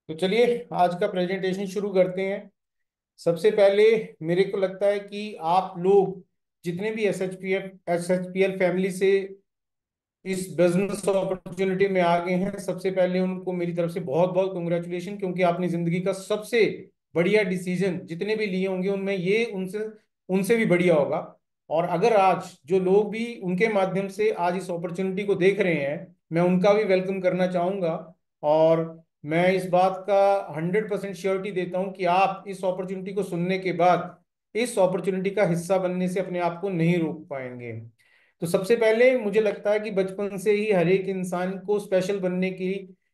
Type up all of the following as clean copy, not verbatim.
तो चलिए आज का प्रेजेंटेशन शुरू करते हैं। सबसे पहले मेरे को लगता है कि आप लोग जितने भी S H P L family से इस बिजनेस अपॉर्चुनिटी में आ गए हैं, सबसे पहले उनको मेरी तरफ से बहुत बहुत कंग्रेचुलेशन, क्योंकि आपने जिंदगी का सबसे बढ़िया डिसीजन जितने भी लिए होंगे उनमें ये उनसे उनसे भी बढ़िया होगा। और अगर आज जो लोग भी उनके माध्यम से आज इस अपॉर्चुनिटी को देख रहे हैं, मैं उनका भी वेलकम करना चाहूंगा। और मैं इस बात का 100% श्योरिटी देता हूं कि आप इस अपॉर्चुनिटी को सुनने के बाद इस अपॉर्चुनिटी का हिस्सा बनने से अपने आप को नहीं रोक पाएंगे। तो सबसे पहले मुझे लगता है कि बचपन से ही हर एक इंसान को स्पेशल बनने की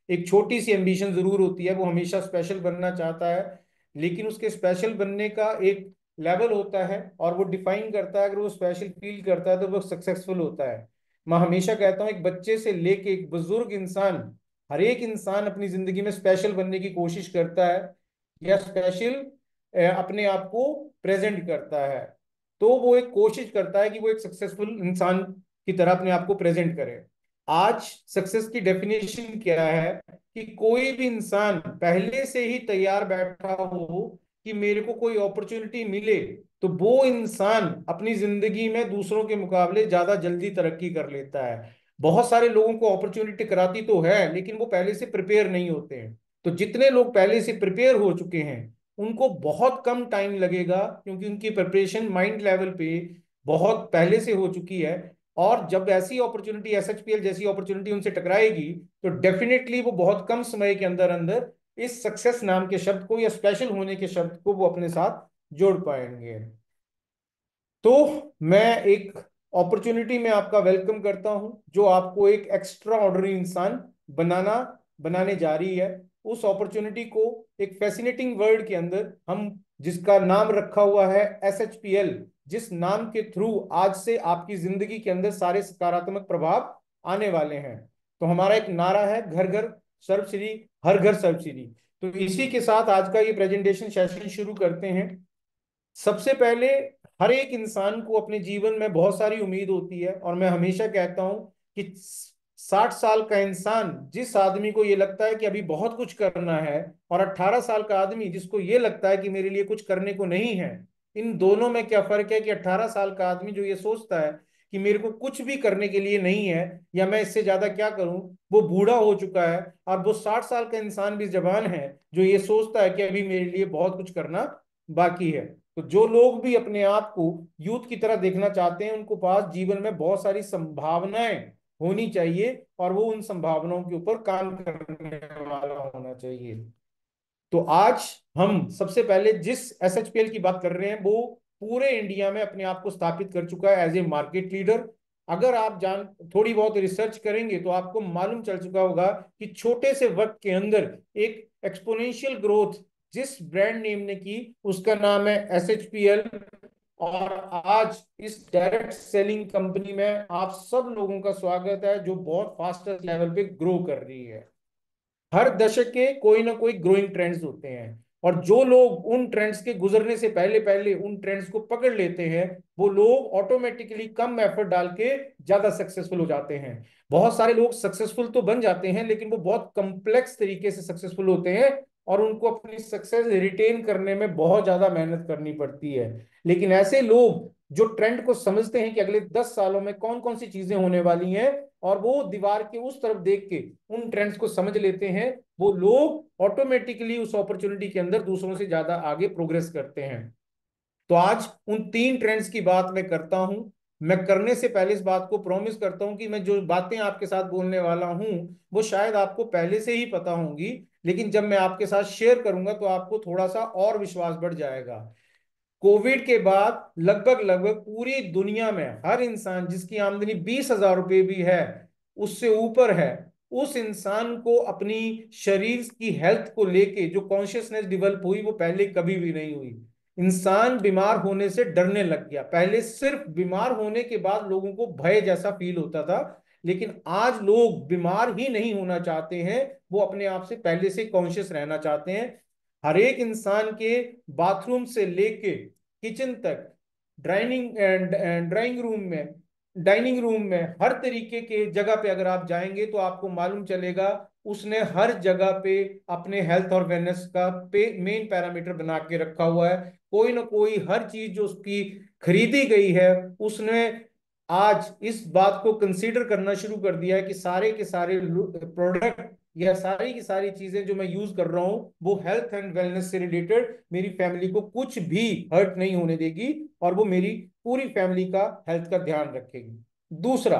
एक छोटी सी एम्बिशन जरूर होती है। वो हमेशा स्पेशल बनना चाहता है, लेकिन उसके स्पेशल बनने का एक लेवल होता है और वो डिफाइन करता है। अगर वो स्पेशल फील करता है तो वो सक्सेसफुल होता है। मैं हमेशा कहता हूँ एक बच्चे से लेके एक बुजुर्ग इंसान, हर एक इंसान अपनी जिंदगी में स्पेशल बनने की कोशिश करता है या स्पेशल अपने आप को प्रेजेंट करता है। तो वो एक कोशिश करता है कि वो एक सक्सेसफुल इंसान की तरह अपने आप को प्रेजेंट करे। आज सक्सेस की डेफिनेशन क्या है कि कोई भी इंसान पहले से ही तैयार बैठा हो कि मेरे को कोई अपॉर्चुनिटी मिले तो वो इंसान अपनी जिंदगी में दूसरों के मुकाबले ज्यादा जल्दी तरक्की कर लेता है। बहुत सारे लोगों को अपॉर्चुनिटी कराती तो है, लेकिन वो पहले से प्रिपेयर नहीं होते हैं। तो जितने लोग पहले से प्रिपेयर हो चुके हैं उनको बहुत कम टाइम लगेगा, क्योंकि उनकी प्रिपरेशन माइंड लेवल पे बहुत पहले से हो चुकी है। और जब ऐसी अपॉर्चुनिटी एसएचपीएल जैसी अपॉर्चुनिटी उनसे टकराएगी तो डेफिनेटली वो बहुत कम समय के अंदर अंदर इस सक्सेस नाम के शब्द को या स्पेशल होने के शब्द को वो अपने साथ जोड़ पाएंगे। तो मैं एक अपॉर्चुनिटी में आपका वेलकम करता हूं जो आपको एक एक्स्ट्रा ऑर्डिनरी इंसान बनाना बनाने जा रही है। उस अपॉर्चुनिटी को एक फैसिनेटिंग वर्ड के अंदर हम जिसका नाम रखा हुआ है एसएचपीएल, जिस नाम के थ्रू आज से आपकी जिंदगी के अंदर सारे सकारात्मक प्रभाव आने वाले हैं। तो हमारा एक नारा है, घर घर सर्वश्री, हर घर सर्वश्री। तो इसी के साथ आज का ये प्रेजेंटेशन सेशन शुरू करते हैं। सबसे पहले हर एक इंसान को अपने जीवन में बहुत सारी उम्मीद होती है, और मैं हमेशा कहता हूं कि 60 साल का इंसान जिस आदमी को ये लगता है कि अभी बहुत कुछ करना है, और 18 साल का आदमी जिसको ये लगता है कि मेरे लिए कुछ करने को नहीं है, इन दोनों में क्या फर्क है कि 18 साल का आदमी जो ये सोचता है कि मेरे को कुछ भी करने के लिए नहीं है या मैं इससे ज्यादा क्या करूं, वो बूढ़ा हो चुका है। और वो 60 साल का इंसान भी जवान है जो ये सोचता है कि अभी मेरे लिए बहुत कुछ करना बाकी है। तो जो लोग भी अपने आप को यूथ की तरह देखना चाहते हैं उनको पास जीवन में बहुत सारी संभावनाएं होनी चाहिए, और वो उन संभावनाओं के ऊपर काम करने वाला होना चाहिए। तो आज हम सबसे पहले जिस एसएचपीएल की बात कर रहे हैं वो पूरे इंडिया में अपने आप को स्थापित कर चुका है एज ए मार्केट लीडर। अगर आप जान थोड़ी बहुत रिसर्च करेंगे तो आपको मालूम चल चुका होगा कि छोटे से वक्त के अंदर एक एक्सपोनेंशियल ग्रोथ जिस ब्रांड नेम ने की उसका नाम है एसएचपीएल। और आज इस डायरेक्ट सेलिंग कंपनी में आप सब लोगों का स्वागत है जो बहुत फास्टेस्ट लेवल पे ग्रो कर रही है। हर दशक के कोई ना कोई ग्रोइंग ट्रेंड्स होते हैं, और जो लोग उन ट्रेंड्स के गुजरने से पहले पहले उन ट्रेंड्स को पकड़ लेते हैं वो लोग ऑटोमेटिकली कम एफर्ट डाल के ज्यादा सक्सेसफुल हो जाते हैं। बहुत सारे लोग सक्सेसफुल तो बन जाते हैं लेकिन वो बहुत कम्प्लेक्स तरीके से सक्सेसफुल होते हैं, और उनको अपनी सक्सेस रिटेन करने में बहुत ज्यादा मेहनत करनी पड़ती है। लेकिन ऐसे लोग जो ट्रेंड को समझते हैं कि अगले 10 सालों में कौन कौन सी चीजें होने वाली हैं, और वो दीवार के उस तरफ देख के उन ट्रेंड्स को समझ लेते हैं, वो लोग ऑटोमेटिकली उस अपॉर्चुनिटी के अंदर दूसरों से ज्यादा आगे प्रोग्रेस करते हैं। तो आज उन 3 ट्रेंड्स की बात मैं करता हूं। मैं करने से पहले इस बात को प्रॉमिस करता हूं कि मैं जो बातें आपके साथ बोलने वाला हूं वो शायद आपको पहले से ही पता होंगी, लेकिन जब मैं आपके साथ शेयर करूंगा तो आपको थोड़ा सा और विश्वास बढ़ जाएगा। कोविड के बाद लगभग लगभग पूरी दुनिया में हर इंसान जिसकी आमदनी 20,000 रुपये भी है, उससे ऊपर है, उस इंसान को अपनी शरीर की हेल्थ को लेके जो कॉन्शियसनेस डेवलप हुई वो पहले कभी भी नहीं हुई। इंसान बीमार होने से डरने लग गया। पहले सिर्फ बीमार होने के बाद लोगों को भय जैसा फील होता था, लेकिन आज लोग बीमार ही नहीं होना चाहते हैं, वो अपने आप से पहले से कॉन्शियस रहना चाहते हैं। हर एक इंसान के बाथरूम से लेके किचन तक, ड्राइनिंग ड्राइंग रूम में, डाइनिंग रूम में, हर तरीके के जगह पे अगर आप जाएंगे तो आपको मालूम चलेगा उसने हर जगह पे अपने हेल्थ और वेलनेस का मेन पैरामीटर बना के रखा हुआ है। कोई ना कोई हर चीज जो उसकी खरीदी गई है, उसने आज इस बात को कंसीडर करना शुरू कर दिया है कि सारे के सारे प्रोडक्ट या सारी की सारी चीजें जो मैं यूज कर रहा हूं वो हेल्थ एंड वेलनेस से रिलेटेड मेरी फैमिली को कुछ भी हर्ट नहीं होने देगी, और वो मेरी पूरी फैमिली का हेल्थ का ध्यान रखेगी। दूसरा,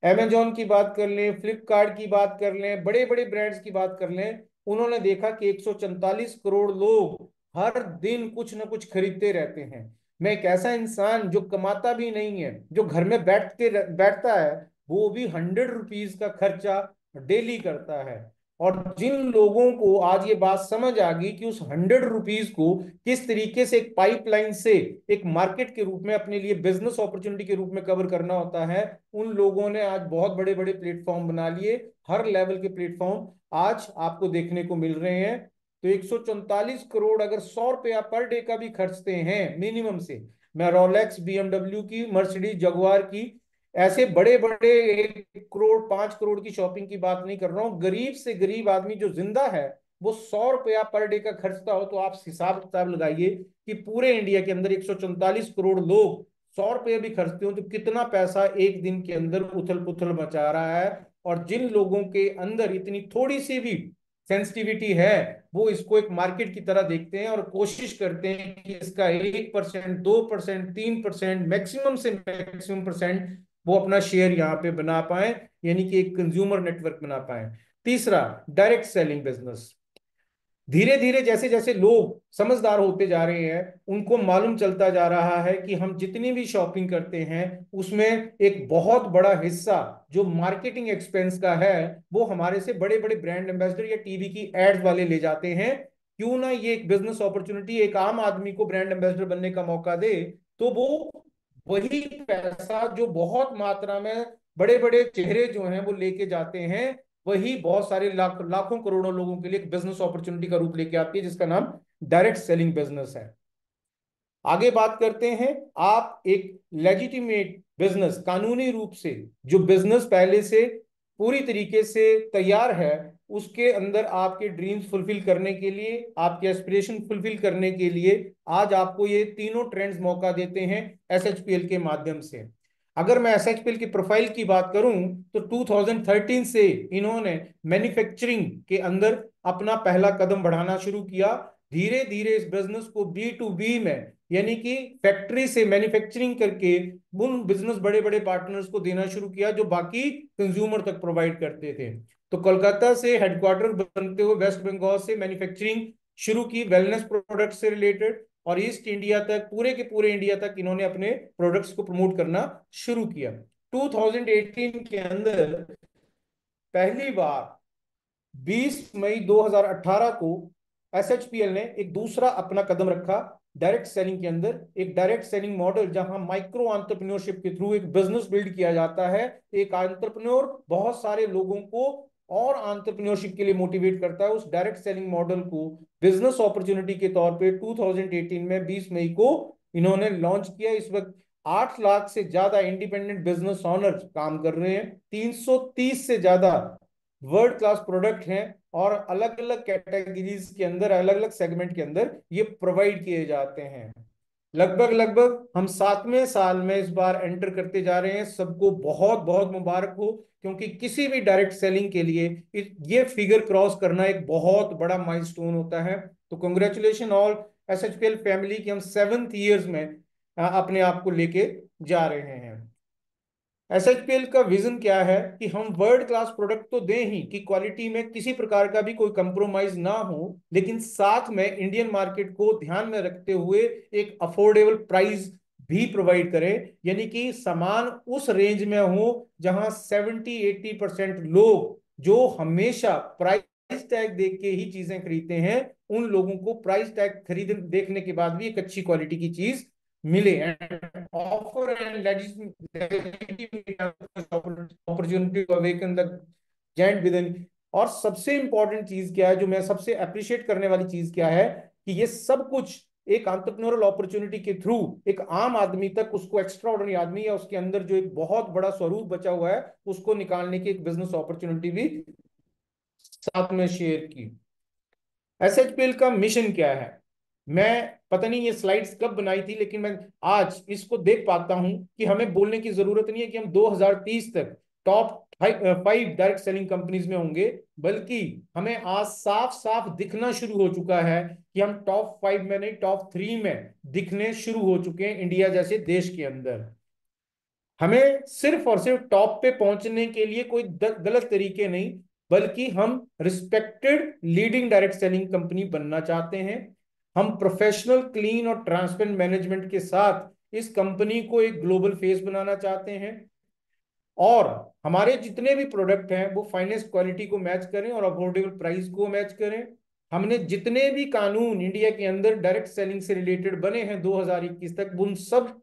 अमेजोन की बात कर लें, फ्लिपकार्ट की बात कर लें, बड़े बड़े ब्रांड्स की बात कर लें, उन्होंने देखा कि 144 करोड़ लोग हर दिन कुछ ना कुछ खरीदते रहते हैं। मैं एक ऐसा इंसान जो कमाता भी नहीं है, जो घर में बैठता है, वो भी 100 रुपीज का खर्चा डेली करता है। और जिन लोगों को आज ये बात समझ आ गई कि उस 100 रुपीज को किस तरीके से एक पाइपलाइन से एक मार्केट के रूप में अपने लिए बिजनेस अपॉर्चुनिटी के रूप में कवर करना होता है, उन लोगों ने आज बहुत बड़े बड़े प्लेटफॉर्म बना लिए। हर लेवल के प्लेटफॉर्म आज आपको देखने को मिल रहे हैं। तो 144 करोड़ अगर 100 रुपया पर डे का भी खर्चते हैं मिनिमम से, मैं रोलेक्स, बीएमडब्ल्यू की, मर्सिडीज, जगुआर की, ऐसे बड़े बड़े 1 करोड़ 5 करोड़ की शॉपिंग की बात नहीं कर रहा हूं, गरीब से गरीब आदमी जो जिंदा है वो 100 रुपया पर डे का खर्चता हो, तो आप हिसाब किताब लगाइए कि पूरे इंडिया के अंदर 144 करोड़ लोग 100 रुपये भी खर्चते हो तो कितना पैसा एक दिन के अंदर उथल पुथल मचा रहा है। और जिन लोगों के अंदर इतनी थोड़ी सी भी सेंसिटिविटी है, वो इसको एक मार्केट की तरह देखते हैं और कोशिश करते हैं कि इसका 1%, 2%, 3%, मैक्सिमम से मैक्सिमम परसेंट वो अपना शेयर यहाँ पे बना पाए, यानी कि एक कंज्यूमर नेटवर्क बना पाए। तीसरा, डायरेक्ट सेलिंग बिजनेस। धीरे धीरे जैसे जैसे लोग समझदार होते जा रहे हैं, उनको मालूम चलता जा रहा है कि हम जितनी भी शॉपिंग करते हैं उसमें एक बहुत बड़ा हिस्सा जो मार्केटिंग एक्सपेंस का है वो हमारे से बड़े बड़े ब्रांड एम्बेसडर या टीवी की एड्स वाले ले जाते हैं। क्यों ना ये एक बिजनेस अपॉर्चुनिटी एक आम आदमी को ब्रांड एम्बेसडर बनने का मौका दे, तो वो वही पैसा जो बहुत मात्रा में बड़े बड़े चेहरे जो हैं वो लेके जाते हैं, वही बहुत सारे लाखों करोड़ों लोगों के लिए एक बिजनेस अपॉर्चुनिटी का रूप लेके आती है, जिसका नाम डायरेक्ट सेलिंग बिजनेस है। आगे बात करते हैं, आप एक लेजिटिमेट बिजनेस, कानूनी रूप से जो बिजनेस पहले से पूरी तरीके से तैयार है, उसके अंदर आपके ड्रीम्स फुलफिल करने के लिए, आपके एस्पिरेशन फुलफिल करने के लिए आज आपको ये तीनों ट्रेंड्स मौका देते हैं एसएचपीएल के माध्यम से। अगर मैं एसएचपीएल की प्रोफाइल की बात करूं तो 2013 से इन्होंने मैन्युफैक्चरिंग के अंदर अपना पहला कदम बढ़ाना शुरू किया। धीरे धीरे इस बिजनेस को बी टू बी में, यानी कि फैक्ट्री से मैन्युफैक्चरिंग करके उन बिजनेस बड़े बड़े पार्टनर्स को देना शुरू किया जो बाकी कंज्यूमर तक प्रोवाइड करते थे। तो कोलकाता से हेडक्वार्टर बनते हुए वेस्ट बंगाल से मैन्युफैक्चरिंग शुरू की वेलनेस प्रोडक्ट से रिलेटेड, और ईस्ट इंडिया तक, पूरे के पूरे इंडिया तक इन्होंने अपने प्रोडक्ट्स को प्रमोट करना शुरू किया। 2018 के अंदर पहली बार 20 मई 2018 को एसएचपीएल ने एक दूसरा अपना कदम रखा डायरेक्ट सेलिंग के अंदर। एक डायरेक्ट सेलिंग मॉडल जहां माइक्रो एंटरप्रेन्योरशिप के थ्रू एक बिजनेस बिल्ड किया जाता है। एक एंटरप्रेन्योर बहुत सारे लोगों को और एंटरप्रेन्योरशिप के लिए मोटिवेट करता है। उस डायरेक्ट सेलिंग मॉडल को बिजनेस अपॉर्चुनिटी के तौर पे 2018 में 20 मई को इन्होंने लॉन्च किया। इस वक्त 8 लाख से ज्यादा इंडिपेंडेंट बिजनेस ऑनर्स काम कर रहे हैं, 330 से ज्यादा वर्ल्ड क्लास प्रोडक्ट हैं, और अलग अलग कैटेगरीज के अंदर, अलग अलग सेगमेंट के अंदर ये प्रोवाइड किए जाते हैं। लगभग लगभग हम 7वें साल में इस बार एंटर करते जा रहे हैं। सबको बहुत बहुत मुबारक हो, क्योंकि किसी भी डायरेक्ट सेलिंग के लिए ये फिगर क्रॉस करना एक बहुत बड़ा माइलस्टोन होता है। तो कंग्रेचुलेशन ऑल एसएचपीएल फैमिली कि हम 7th ईयर्स में अपने आप को लेके जा रहे हैं। एसएचपीएल का विजन क्या है कि हम वर्ल्ड क्लास प्रोडक्ट तो दें ही, कि क्वालिटी में किसी प्रकार का भी कोई कंप्रोमाइज ना हो, लेकिन साथ में इंडियन मार्केट को ध्यान में रखते हुए एक अफोर्डेबल प्राइस भी प्रोवाइड करें, यानी कि सामान उस रेंज में हो जहां 70-80% लोग जो हमेशा प्राइस टैग देख के ही चीजें खरीदते हैं, उन लोगों को प्राइस टैग खरीद देखने के बाद भी एक अच्छी क्वालिटी की चीज मिले। And offer and opportunity to awaken the giant within. और सबसे इंपॉर्टेंट चीज क्या है, जो मैं सबसे अप्रिशिएट करने वाली चीज क्या है, कि ये सब कुछ एक एंटरप्रेन्योरल अपॉर्चुनिटी के थ्रू एक आम आदमी तक, उसको एक्स्ट्रा ऑर्डिनरी आदमी या उसके अंदर जो एक बहुत बड़ा स्वरूप बचा हुआ है उसको निकालने की एक बिजनेस अपॉर्चुनिटी भी साथ में शेयर की। एसएचपीएल का मिशन क्या है? मैं पता नहीं ये स्लाइड्स कब बनाई थी, लेकिन मैं आज इसको देख पाता हूं कि हमें बोलने की जरूरत नहीं है कि हम 2030 तक टॉप 5 डायरेक्ट सेलिंग कंपनीज में होंगे, बल्कि हमें आज साफ साफ दिखना शुरू हो चुका है कि हम टॉप 5 में नहीं, टॉप 3 में दिखने शुरू हो चुके हैं इंडिया जैसे देश के अंदर। हमें सिर्फ और सिर्फ टॉप पे पहुंचने के लिए कोई गलत तरीके नहीं, बल्कि हम respected leading direct selling company बनना चाहते हैं। हम प्रोफेशनल, क्लीन और ट्रांसपेरेंट मैनेजमेंट के साथ इस कंपनी को एक ग्लोबल फेस बनाना चाहते हैं। और हमारे जितने भी प्रोडक्ट हैं वो फाइनेंस क्वालिटी को मैच करें और अफोर्डेबल प्राइस को मैच करें। हमने जितने भी कानून इंडिया के अंदर डायरेक्ट सेलिंग से रिलेटेड बने हैं 2021 तक, उन सब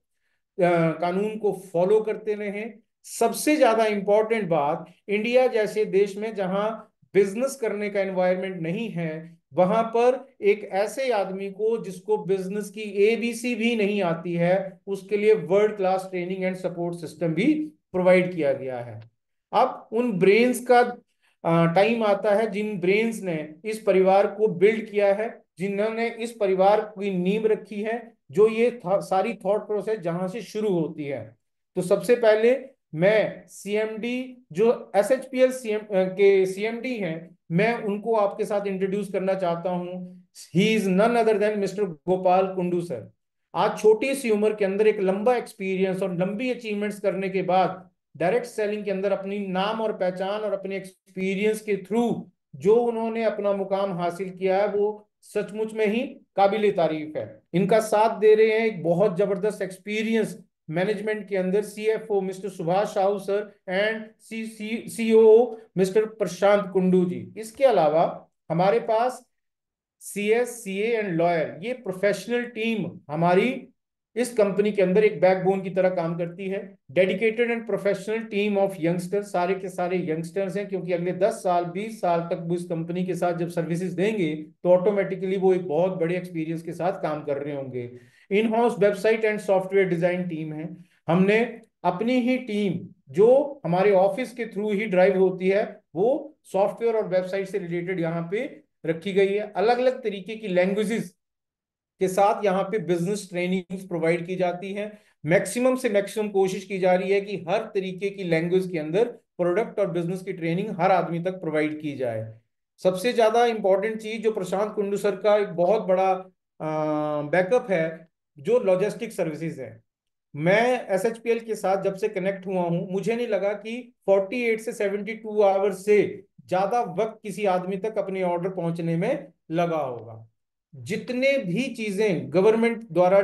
कानून को फॉलो करते रहें। सबसे ज्यादा इंपॉर्टेंट बात, इंडिया जैसे देश में जहां बिजनेस करने का एनवायरनमेंट नहीं है, वहां पर एक ऐसे आदमी को जिसको बिजनेस की एबीसी भी नहीं आती है, उसके लिए world class training and support system भी प्रोवाइड किया गया है। अब उन ब्रेन्स का टाइम आता है जिन ब्रेन्स ने इस परिवार को बिल्ड किया है, जिन्होंने इस परिवार की नींव रखी है, जो ये सारी थॉट प्रोसेस जहां से शुरू होती है। तो सबसे पहले मैं सीएमडी, जो एसएचपीएल के सीएमडी हैं, मैं उनको आपके साथ इंट्रोड्यूस करना चाहता हूं। He is none other than mister Gopal Kundu sir. आज छोटी सी उम्र के अंदर एक लंबा एक्सपीरियंस और लंबी अचीवमेंट्स करने के बाद डायरेक्ट सेलिंग के अंदर अपनी नाम और पहचान और अपने एक्सपीरियंस के थ्रू जो उन्होंने अपना मुकाम हासिल किया है, वो सचमुच में ही काबिल तारीफ है। इनका साथ दे रहे हैं एक बहुत जबरदस्त एक्सपीरियंस मैनेजमेंट के अंदर CFO mister Subhash Sahu sir and COO mister Prashant Kundu ji. इसके अलावा हमारे पास सीएस, सीए एंड लॉयर, ये प्रोफेशनल टीम हमारी इस कंपनी के अंदर एक बैकबोन की तरह काम करती है। Dedicated and professional team of youngsters, सारे के सारे यंगस्टर्स हैं, क्योंकि अगले 10 साल 20 साल तक वो इस कंपनी के साथ जब सर्विसेज देंगे तो ऑटोमेटिकली वो एक बहुत बड़े एक्सपीरियंस के साथ काम कर रहे होंगे। In house website and software design team है। हमने अपनी ही टीम, जो हमारे ऑफिस के थ्रू ही ड्राइव होती है, वो सॉफ्टवेयर और वेबसाइट से रिलेटेड यहाँ पे रखी गई है। अलग अलग तरीके की लैंग्वेजेस के साथ यहाँ पे बिजनेस ट्रेनिंग प्रोवाइड की जाती है। मैक्सिमम से मैक्सिमम कोशिश की जा रही है कि हर तरीके की लैंग्वेज के अंदर प्रोडक्ट और बिजनेस की ट्रेनिंग हर आदमी तक प्रोवाइड की जाए। सबसे ज्यादा इंपॉर्टेंट चीज जो प्रशांत कुंडू सर का एक बहुत बड़ा बैकअप है, जो लॉजिस्टिक सर्विसेज है। मैं एसएचपीएल के साथ जब से कनेक्ट हुआ हूं, मुझे नहीं लगा कि 48 से 72 आवर्स से ज्यादा वक्त किसी आदमी तक अपने ऑर्डर पहुंचने में लगा होगा। जितने भी चीजें गवर्नमेंट द्वारा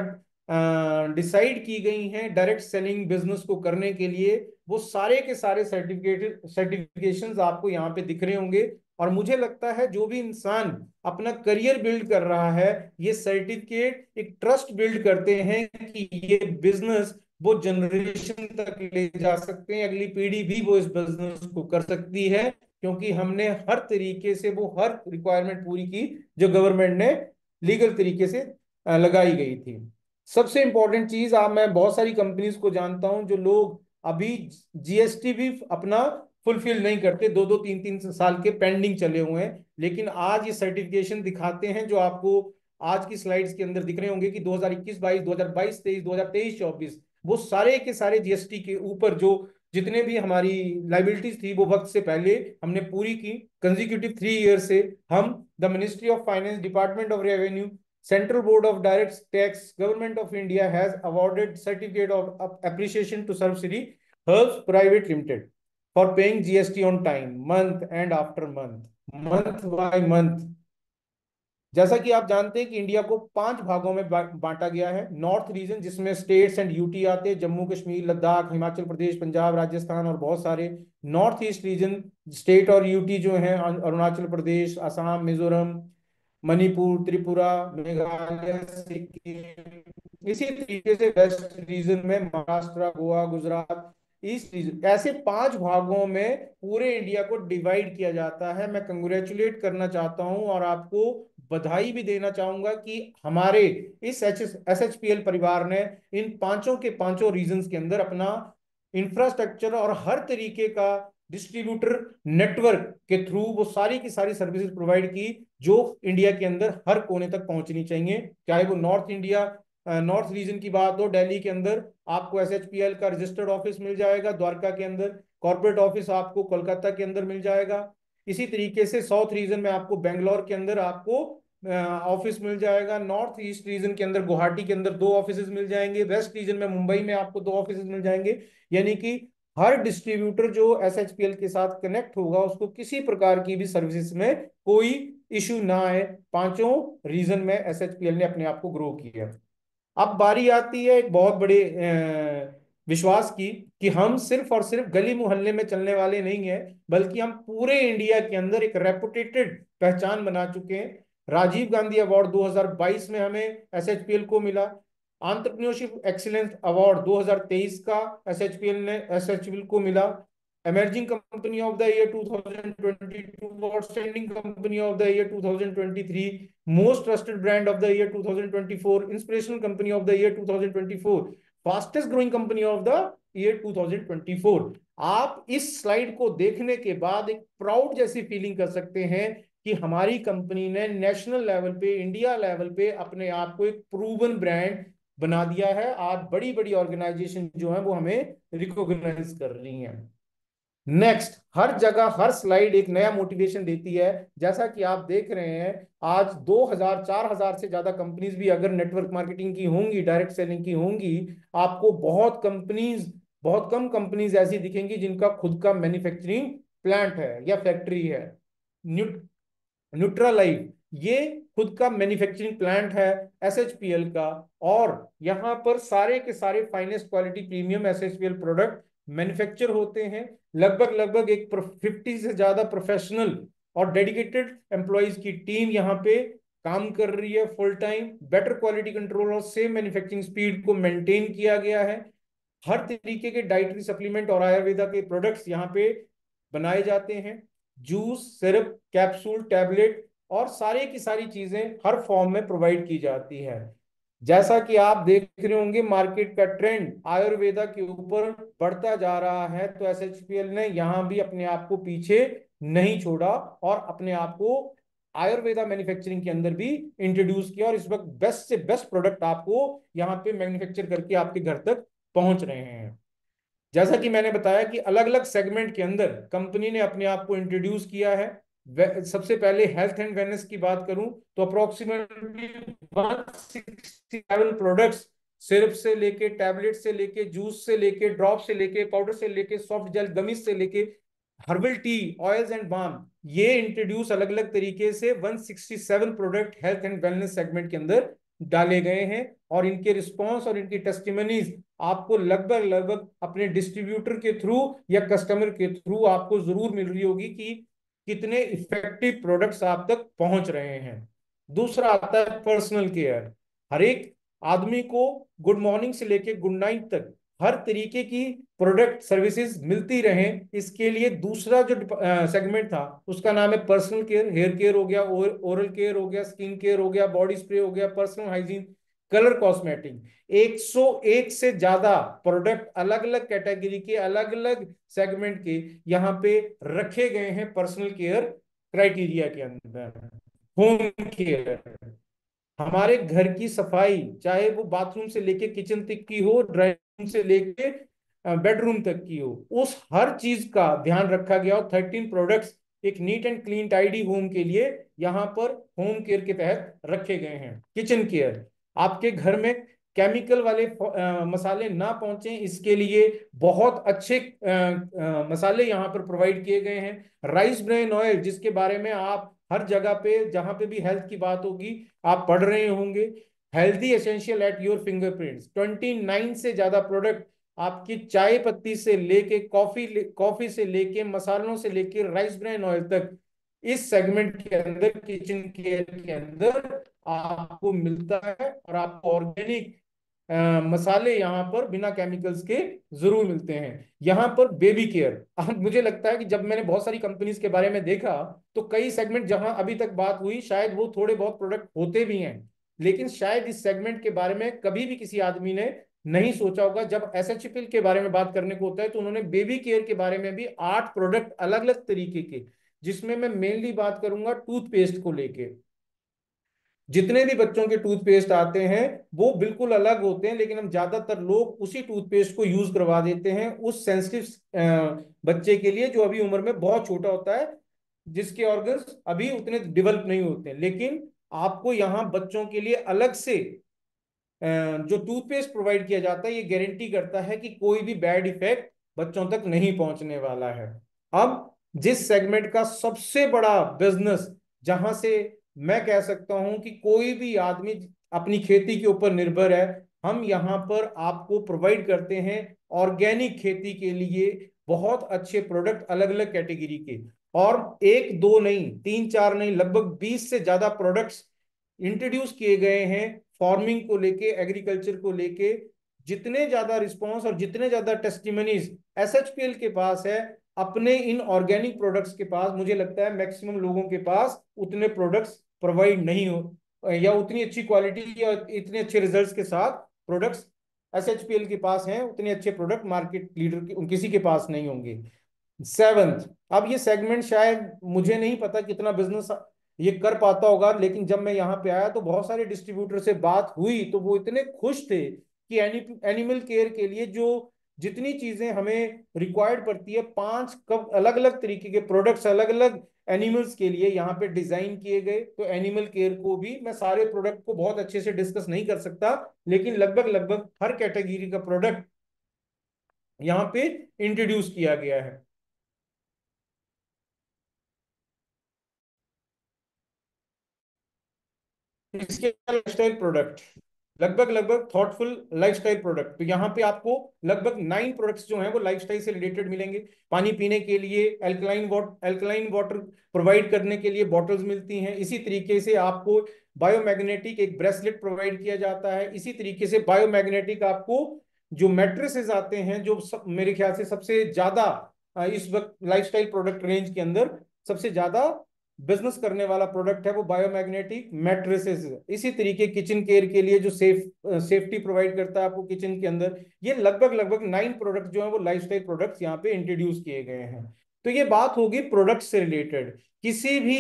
डिसाइड की गई हैं डायरेक्ट सेलिंग बिजनेस को करने के लिए, वो सारे के सारे सर्टिफिकेशंस आपको यहाँ पे दिख रहे होंगे। और मुझे लगता है जो भी इंसान अपना करियर बिल्ड कर रहा है, ये सर्टिफिकेट एक ट्रस्ट बिल्ड करते हैं कि ये बिजनेस वो जनरेशन तक ले जा सकते हैं, अगली पीढ़ी भी वो इस बिजनेस को कर सकती है, क्योंकि हमने हर तरीके से वो हर रिक्वायरमेंट पूरी की जो गवर्नमेंट ने लीगल तरीके से लगाई गई थी। सबसे इंपॉर्टेंट चीज, आप, मैं बहुत सारी कंपनीज को जानता हूं जो लोग अभी जीएसटी भी अपना फुलफिल नहीं करते, 2-2 3-3 साल के पेंडिंग चले हुए हैं, लेकिन आज ये सर्टिफिकेशन दिखाते हैं जो आपको आज की स्लाइड्स के अंदर दिख रहे होंगे कि 2021-22, 2022-23, 2023-24, वो सारे के सारे जीएसटी के ऊपर जो जितने भी हमारी लाइबिलिटीज थी वो वक्त से पहले हमने पूरी की। कंजिक्यूटिव 3 ईयर से हम the ministry of finance, department of revenue, Central Board of Direct Tax, Government of India has awarded certificate of appreciation to Subsidy Herbs Private Limited for paying GST on time, month and after month, month by month। जैसा कि आप जानते हैं कि India को 5 भागों में बांटा गया है। नॉर्थ रीजन, जिसमें स्टेट्स एंड यूटी आते हैं, जम्मू कश्मीर, लद्दाख, हिमाचल प्रदेश, पंजाब, राजस्थान और बहुत सारे। नॉर्थ ईस्ट रीजन, स्टेट और यूटी जो हैं अरुणाचल प्रदेश, असम, मिजोरम, मणिपुर, त्रिपुरा, मेघालय, सिक्किम। इसी तरीके से वेस्ट रीजन में महाराष्ट्र, गोवा, गुजरात, ईस्ट रीजन, ऐसे 5 भागों में पूरे इंडिया को डिवाइड किया जाता है। मैं कंग्रेचुलेट करना चाहता हूं और आपको बधाई भी देना चाहूंगा कि हमारे इस एसएचपीएल परिवार ने इन पांचों के पांचों रीजन्स के अंदर अपना इंफ्रास्ट्रक्चर और हर तरीके का डिस्ट्रीब्यूटर नेटवर्क के थ्रू वो सारी की सारी सर्विसेज प्रोवाइड की जो इंडिया के अंदर हर कोने तक पहुंचनी चाहिए। चाहे वो नॉर्थ इंडिया, नॉर्थ रीजन की बात हो, दिल्ली के अंदर आपको एसएचपीएल का रजिस्टर्ड ऑफिस मिल जाएगा, द्वारका के अंदर कॉर्पोरेट ऑफिस आपको कोलकाता के अंदर मिल जाएगा। इसी तरीके से साउथ रीजन में आपको बेंगलोर के अंदर आपको ऑफिस मिल जाएगा। नॉर्थ ईस्ट रीजन के अंदर गुवाहाटी के अंदर दो ऑफिस मिल जाएंगे। वेस्ट रीजन में मुंबई में आपको दो ऑफिस मिल जाएंगे। यानी कि हर डिस्ट्रीब्यूटर जो एसएचपीएल के साथ कनेक्ट होगा उसको किसी प्रकार की भी सर्विसेज में कोई इश्यू ना आए। पांचों रीजन में एसएचपीएल ने अपने आप को ग्रो किया। अब बारी आती है एक बहुत बड़े विश्वास की कि हम सिर्फ और सिर्फ गली मोहल्ले में चलने वाले नहीं है, बल्कि हम पूरे इंडिया के अंदर एक रेपुटेटेड पहचान बना चुके हैं। राजीव गांधी अवार्ड 2022 में हमें एसएचपीएल को मिला। एंटरप्रेन्योरशिप एक्सीलेंस अवार्ड 2023 का एसएचपीएल को मिला। Emerging company of the year 2022, outstanding company of the year 2023, most trusted brand of the year 2024, inspirational company of the year 2024, fastest growing company of the year 2024। आप इस slide को देखने के बाद एक प्राउड जैसी फीलिंग कर सकते हैं कि हमारी कंपनी ने नेशनल लेवल पे, इंडिया लेवल पे अपने आप को एक प्रूवन ब्रांड बना दिया है। आज बड़ी बड़ी ऑर्गेनाइजेशन जो है वो हमें रिकॉग्नाइज कर रही हैं। नेक्स्ट, हर जगह हर स्लाइड एक नया मोटिवेशन देती है। जैसा कि आप देख रहे हैं, आज 2000 4000 से ज्यादा कंपनीज भी अगर नेटवर्क मार्केटिंग की होंगी, डायरेक्ट सेलिंग की होंगी, आपको बहुत कम कंपनीज ऐसी दिखेंगी जिनका खुद का मैन्युफैक्चरिंग प्लांट है या फैक्ट्री है। न्यूट्रालाइफ ये खुद का मैन्युफैक्चरिंग प्लांट है एसएचपीएल का, और यहाँ पर सारे के सारे finest quality premium SHPL product manufacture होते हैं। लगभग एक 50 से ज्यादा प्रोफेशनल और डेडिकेटेड एम्प्लॉयज की टीम यहाँ पे काम कर रही है full time. Better quality control और सेम मैन्युफैक्चरिंग स्पीड को मेंटेन किया गया है। हर तरीके के डाइटरी सप्लीमेंट और आयुर्वेदा के प्रोडक्ट्स यहाँ पे बनाए जाते हैं। जूस, सिरप, कैप्सूल, टैबलेट और सारे की सारी चीजें हर फॉर्म में प्रोवाइड की जाती है। जैसा कि आप देख रहे होंगे, मार्केट का ट्रेंड आयुर्वेदा के ऊपर बढ़ता जा रहा है, तो एसएचपीएल ने यहाँ भी अपने आप को पीछे नहीं छोड़ा और अपने आप को आयुर्वेदा मैन्युफैक्चरिंग के अंदर भी इंट्रोड्यूस किया, और इस वक्त बेस्ट से बेस्ट प्रोडक्ट आपको यहाँ पे मैन्युफैक्चर करके आपके घर तक पहुंच रहे हैं। जैसा कि मैंने बताया कि अलग अलग सेगमेंट के अंदर कंपनी ने अपने आप को इंट्रोड्यूस किया है। सबसे पहले हेल्थ एंड वेलनेस की बात करूं तो अप्रोक्सीमेटली 167 प्रोडक्ट्स, सिरप से लेके, टैबलेट से लेके, जूस से लेके, ड्रॉप से लेके, पाउडर से लेके, सॉफ्ट जेल गमीज से लेके, herbal tea, oils and balm, ये इंट्रोड्यूस अलग अलग तरीके से 167 product health and wellness segment के अंदर डाले गए हैं। और इनके रिस्पॉन्स और इनकी टेस्टिमनीज आपको लगभग लगभग अपने डिस्ट्रीब्यूटर के थ्रू या कस्टमर के थ्रू आपको जरूर मिल रही होगी कि कितने इफेक्टिव प्रोडक्ट्स आप तक पहुंच रहे हैं। दूसरा आता है पर्सनल केयर। हर एक आदमी को गुड मॉर्निंग से लेके गुड नाइट तक हर तरीके की प्रोडक्ट सर्विसेज मिलती रहे, इसके लिए दूसरा जो सेगमेंट था उसका नाम है पर्सनल केयर। हेयर केयर हो गया, ओरल केयर हो गया, स्किन केयर हो गया, बॉडी स्प्रे हो गया, पर्सनल हाइजीन, कलर कॉस्मेटिक, 101 से ज्यादा प्रोडक्ट अलग अलग कैटेगरी के, अलग अलग सेगमेंट के यहाँ पे रखे गए हैं पर्सनल केयर क्राइटेरिया के अंदर। होम केयर, हमारे घर की सफाई, चाहे वो बाथरूम से लेके किचन तक की हो, ड्राइंग रूम से लेके बेडरूम तक की हो, उस हर चीज का ध्यान रखा गया। और 13 प्रोडक्ट्स एक neat and clean tidy home के लिए यहाँ पर होम केयर के तहत रखे गए हैं। किचन केयर, आपके घर में केमिकल वाले मसाले ना पहुंचे, इसके लिए बहुत अच्छे मसाले यहाँ पर प्रोवाइड किए गए हैं। राइस ब्रेन ऑयल, जिसके बारे में आप हर जगह पे जहां पे भी हेल्थ की बात होगी आप पढ़ रहे होंगे। Healthy essential at your fingerprints, 29 से ज्यादा प्रोडक्ट आपकी चाय पत्ती से लेके कॉफी से लेके मसालों से लेके राइस ब्रेन ऑयल तक इस सेगमेंट के अंदर, किचन केयर के अंदर आपको मिलता है। और आपको ऑर्गेनिक मसाले यहाँ पर बिना केमिकल्स के जरूर मिलते हैं। यहाँ पर बेबी केयर, अब मुझे लगता है कि जब मैंने बहुत सारी कंपनीज के बारे में देखा तो कई सेगमेंट जहां अभी तक बात हुई शायद वो थोड़े बहुत प्रोडक्ट होते भी हैं, लेकिन शायद इस सेगमेंट के बारे में कभी भी किसी आदमी ने नहीं सोचा होगा। जब एसएचपीएल के बारे में बात करने को होता है तो उन्होंने बेबी केयर के बारे में भी 8 प्रोडक्ट अलग अलग तरीके के, जिसमें मैं मेनली बात करूंगा टूथपेस्ट को लेके। जितने भी बच्चों के टूथपेस्ट आते हैं वो बिल्कुल अलग होते हैं, लेकिन हम ज्यादातर लोग उसी टूथपेस्ट को यूज करवा देते हैं उस सेंसिटिव बच्चे के लिए जो अभी उम्र में बहुत छोटा होता है, जिसके ऑर्गन्स अभी उतने डेवलप नहीं होते हैं। लेकिन आपको यहाँ बच्चों के लिए अलग से जो टूथपेस्ट प्रोवाइड किया जाता है, ये गारंटी करता है कि कोई भी बैड इफेक्ट बच्चों तक नहीं पहुंचने वाला है। अब जिस सेगमेंट का सबसे बड़ा बिजनेस, जहां से मैं कह सकता हूं कि कोई भी आदमी अपनी खेती के ऊपर निर्भर है, हम यहाँ पर आपको प्रोवाइड करते हैं ऑर्गेनिक खेती के लिए बहुत अच्छे प्रोडक्ट अलग अलग कैटेगरी के। और एक दो नहीं, तीन चार नहीं, लगभग 20 से ज्यादा प्रोडक्ट्स इंट्रोड्यूस किए गए हैं फार्मिंग को लेके, एग्रीकल्चर को लेके। जितने ज्यादा रिस्पांस और जितने ज्यादा टेस्टिमनीज एसएचपीएल के पास है अपने इन ऑर्गेनिक प्रोडक्ट्स के पास, मुझे लगता है मैक्सिमम लोगों के पास उतने प्रोडक्ट्स प्रोवाइड नहीं हो, या उतनी अच्छी क्वालिटी या इतने अच्छे रिजल्ट्स के साथ प्रोडक्ट्स एसएचपीएल के पास हैं, उतने अच्छे प्रोडक्ट मार्केट लीडर के किसी के पास नहीं होंगे। सेवंथ, अब ये सेगमेंट शायद मुझे नहीं पता कितना बिजनेस ये कर पाता होगा, लेकिन जब मैं यहाँ पे आया तो बहुत सारे डिस्ट्रीब्यूटर से बात हुई तो वो इतने खुश थे कि एनिमल केयर के लिए जो जितनी चीजें हमें रिक्वायर्ड पड़ती है, 5 कब अलग अलग तरीके के प्रोडक्ट्स अलग अलग एनिमल्स के लिए यहाँ पे डिजाइन किए गए। तो एनिमल केयर को भी, मैं सारे प्रोडक्ट को बहुत अच्छे से डिस्कस नहीं कर सकता, लेकिन लगभग लगभग हर कैटेगरी का प्रोडक्ट यहाँ पे इंट्रोड्यूस किया गया है। इसके लाइफस्टाइल प्रोडक्ट, लगभग लगभग थॉटफुल लाइफस्टाइल प्रोडक्ट, तो यहाँ पे आपको लगभग 9 प्रोडक्ट्स जो हैं वो लाइफस्टाइल से रिलेटेड मिलेंगे। पानी पीने के लिए अल्कलाइन वाटर प्रोवाइड करने के लिए बॉटल्स मिलती हैं। इसी तरीके से आपको बायोमैग्नेटिक एक ब्रेसलेट प्रोवाइड किया जाता है। इसी तरीके से बायोमैग्नेटिक आपको जो मैट्रेसेस आते हैं, जो मेरे ख्याल से सबसे ज्यादा इस वक्त लाइफस्टाइल प्रोडक्ट रेंज के अंदर सबसे ज्यादा बिजनेस करने वाला प्रोडक्ट है, वो बायोमैग्नेटिक मैट्रेसेस है। इसी तरीके किचन केयर के लिए जो सेफ्टी प्रोवाइड करता है आपको किचन के अंदर, ये लगभग लगभग 9 प्रोडक्ट जो है वो लाइफस्टाइल प्रोडक्ट्स यहाँ पे इंट्रोड्यूस किए गए हैं। तो ये बात होगी प्रोडक्ट से रिलेटेड। किसी भी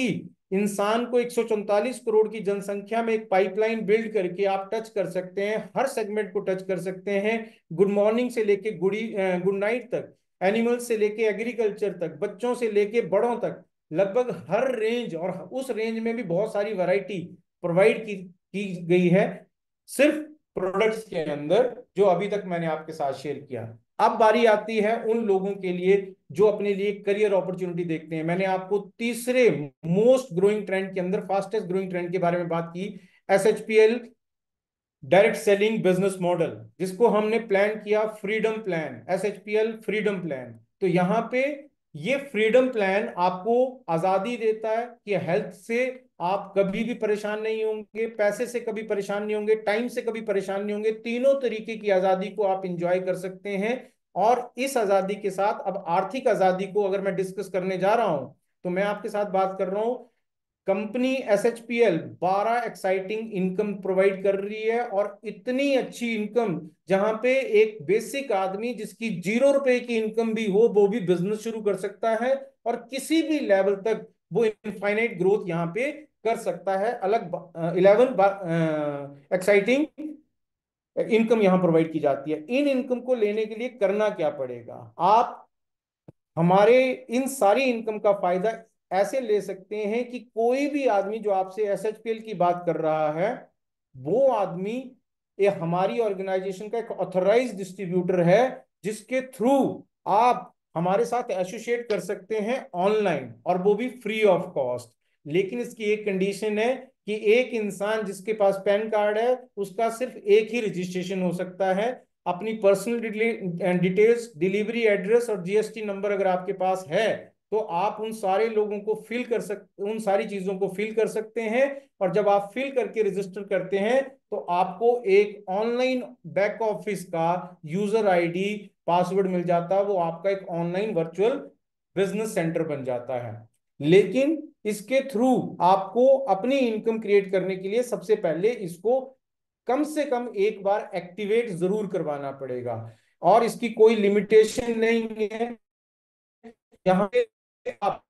इंसान को 144 करोड़ की जनसंख्या में एक पाइपलाइन बिल्ड करके आप टच कर सकते हैं, हर सेगमेंट को टच कर सकते हैं। गुड मॉर्निंग से लेके गुड नाइट तक, एनिमल्स से लेके एग्रीकल्चर तक, बच्चों से लेके बड़ों तक, लगभग हर रेंज, और उस रेंज में भी बहुत सारी वैरायटी प्रोवाइड की गई है सिर्फ प्रोडक्ट्स के अंदर, जो अभी तक मैंने आपके साथ शेयर किया। अब बारी आती है उन लोगों के लिए जो अपने लिए करियर अपॉर्चुनिटी देखते हैं। मैंने आपको तीसरे मोस्ट ग्रोइंग ट्रेंड के अंदर, फास्टेस्ट ग्रोइंग ट्रेंड के बारे में बात की, एसएचपीएल डायरेक्ट सेलिंग बिजनेस मॉडल, जिसको हमने प्लान किया फ्रीडम प्लान, एसएचपीएल फ्रीडम प्लान। तो यहाँ पे ये फ्रीडम प्लान आपको आजादी देता है कि हेल्थ से आप कभी भी परेशान नहीं होंगे, पैसे से कभी परेशान नहीं होंगे, टाइम से कभी परेशान नहीं होंगे, तीनों तरीके की आजादी को आप इंजॉय कर सकते हैं। और इस आजादी के साथ अब आर्थिक आजादी को अगर मैं डिस्कस करने जा रहा हूं, तो मैं आपके साथ बात कर रहा हूं कंपनी एसएचपीएल 12 एक्साइटिंग इनकम प्रोवाइड कर रही है, और इतनी अच्छी इनकम जहां पे एक बेसिक आदमी जिसकी 0 रुपए की इनकम भी हो वो भी बिजनेस शुरू कर सकता है, और किसी भी लेवल तक वो इनफाइनाइट ग्रोथ यहाँ पे कर सकता है। अलग 11 एक्साइटिंग इनकम यहाँ प्रोवाइड की जाती है। इन इनकम को लेने के लिए करना क्या पड़ेगा, आप हमारे इन सारी इनकम का फायदा ऐसे ले सकते हैं कि कोई भी आदमी जो आपसे एसएचपीएल की बात कर रहा है, वो आदमी ये हमारी ऑर्गेनाइजेशन का एक ऑथराइज्ड डिस्ट्रीब्यूटर है, जिसके थ्रू आप हमारे साथ एसोसिएट कर सकते हैं ऑनलाइन, और वो भी फ्री ऑफ कॉस्ट। लेकिन इसकी एक कंडीशन है कि एक इंसान जिसके पास पैन कार्ड है उसका सिर्फ एक ही रजिस्ट्रेशन हो सकता है। अपनी पर्सनल डिटेल्स, डिलीवरी एड्रेस और जीएसटी नंबर अगर आपके पास है तो आप उन सारे लोगों को फिल कर सकते, उन सारी चीजों को फिल कर सकते हैं। और जब आप फिल करके रजिस्टर करते हैं तो आपको एक ऑनलाइन बैक ऑफिस का यूजर आईडी पासवर्ड मिल जाता है, वो आपका एक ऑनलाइन वर्चुअल बिजनेस सेंटर बन जाता है। लेकिन इसके थ्रू आपको अपनी इनकम क्रिएट करने के लिए सबसे पहले इसको कम से कम एक बार एक्टिवेट जरूर करवाना पड़ेगा। और इसकी कोई लिमिटेशन नहीं है। यहाँ पे आप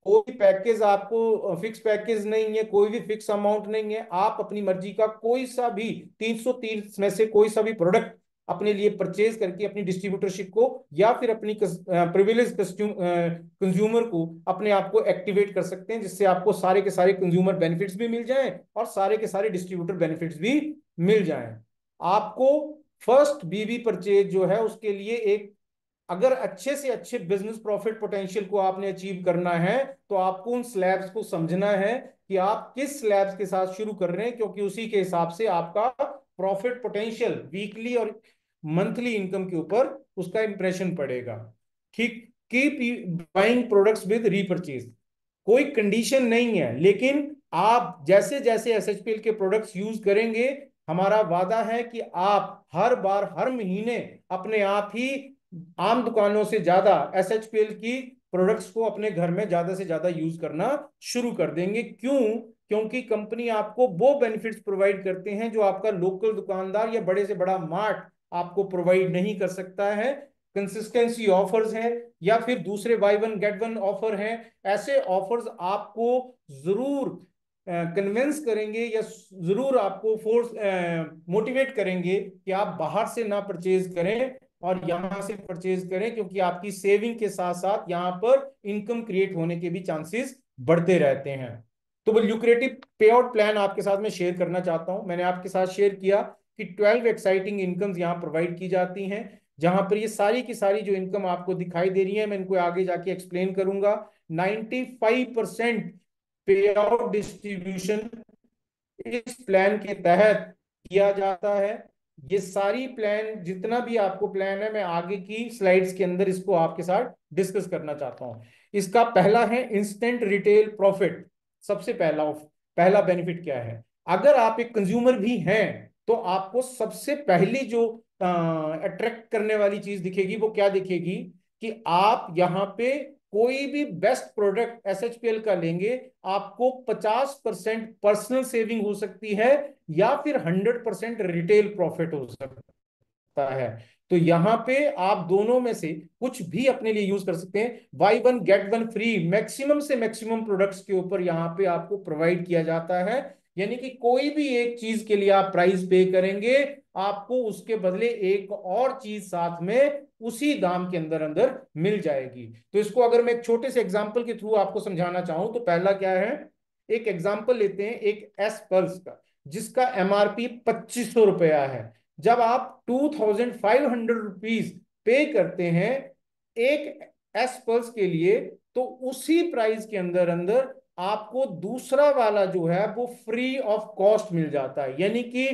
कोई पैकेज, आपको फिक्स पैकेज नहीं है, कोई भी फिक्स अमाउंट नहीं है। आप अपनी मर्जी का कोई सा भी 330 में से कोई सा भी प्रोडक्ट अपने लिए परचेज करके अपनी डिस्ट्रीब्यूटरशिप को या फिर अपनी प्रिविलेज कंज्यूमर को अपने आप को एक्टिवेट कर सकते हैं, जिससे आपको सारे के सारे कंज्यूमर बेनिफिट्स भी मिल जाएं और सारे के सारे डिस्ट्रीब्यूटर बेनिफिट्स भी मिल जाएं। आपको फर्स्ट बीबी परचेज जो है उसके लिए एक, अगर अच्छे से अच्छे बिजनेस प्रॉफिट पोटेंशियल को आपने अचीव करना है तो आपको उन स्लैब्स को समझना है कि आप किस स्लैब्स के साथ शुरू कर रहे हैं, क्योंकि उसी के हिसाब से आपका प्रॉफिट पोटेंशियल वीकली और मंथली इनकम के ऊपर उसका इंप्रेशन पड़ेगा। ठीक, keep buying products with repurchase, कोई कंडीशन नहीं है, लेकिन आप जैसे जैसे एसएचपीएल के प्रोडक्ट्स यूज करेंगे, हमारा वादा है कि आप हर बार हर महीने अपने आप ही आम दुकानों से ज्यादा एसएचपीएल की प्रोडक्ट्स को अपने घर में ज्यादा से ज्यादा यूज करना शुरू कर देंगे। क्यों? क्योंकि कंपनी आपको वो बेनिफिट्स प्रोवाइड करते हैं जो आपका लोकल दुकानदार या बड़े से बड़ा मार्ट आपको प्रोवाइड नहीं कर सकता है। कंसिस्टेंसी ऑफर्स हैं या फिर दूसरे by one get one offer हैं। ऐसे ऑफर्स आपको जरूर कन्विंस करेंगे या जरूर आपको फोर्स मोटिवेट करेंगे कि आप बाहर से ना परचेज करें और यहां से परचेज करें, क्योंकि आपकी सेविंग के साथ साथ यहां पर इनकम क्रिएट होने के भी चांसेस बढ़ते रहते हैं। तो वो ल्यूक्रेटिव पे आउट प्लान आपके साथ में शेयर करना चाहता हूं। मैंने आपके साथ शेयर किया कि 12 एक्साइटिंग इनकम्स यहां प्रोवाइड की जाती हैं, जहां पर ये सारी की सारी जो इनकम आपको दिखाई दे रही है, मैं इनको आगे जाके एक्सप्लेन करूंगा। 95% पे आउट डिस्ट्रीब्यूशन इस प्लान के तहत किया जाता है। ये सारी प्लान, जितना भी आपको प्लान है, मैं आगे की स्लाइड्स के अंदर इसको आपके साथ डिस्कस करना चाहता हूं। इसका पहला है इंस्टेंट रिटेल प्रॉफिट। सबसे पहला बेनिफिट क्या है? अगर आप एक कंज्यूमर भी हैं तो आपको सबसे पहली जो अट्रैक्ट करने वाली चीज दिखेगी वो क्या दिखेगी कि आप यहाँ पे कोई भी बेस्ट प्रोडक्ट एसएचपीएल का लेंगे, आपको 50% पर्सनल सेविंग हो सकती है या फिर 100% रिटेल प्रॉफिट हो सकता है। तो यहां पे आप दोनों में से कुछ भी अपने लिए यूज कर सकते हैं। By one get one free maximum से मैक्सिमम प्रोडक्ट्स के ऊपर यहां पे आपको प्रोवाइड किया जाता है। यानी कि कोई भी एक चीज के लिए आप प्राइस पे करेंगे, आपको उसके बदले एक और चीज साथ में उसी दाम के अंदर अंदर मिल जाएगी। तो इसको अगर मैं एक छोटे से एग्जांपल के थ्रू आपको समझाना चाहूं तो पहला क्या है, एक एग्जांपल लेते हैं एक एस पल्स का, जिसका एमआरपी 2500 रुपया है। जब आप 2500 रुपीज पे करते हैं एक एस पल्स के लिए, तो उसी प्राइस के अंदर अंदर आपको दूसरा वाला जो है वो फ्री ऑफ कॉस्ट मिल जाता है। यानी कि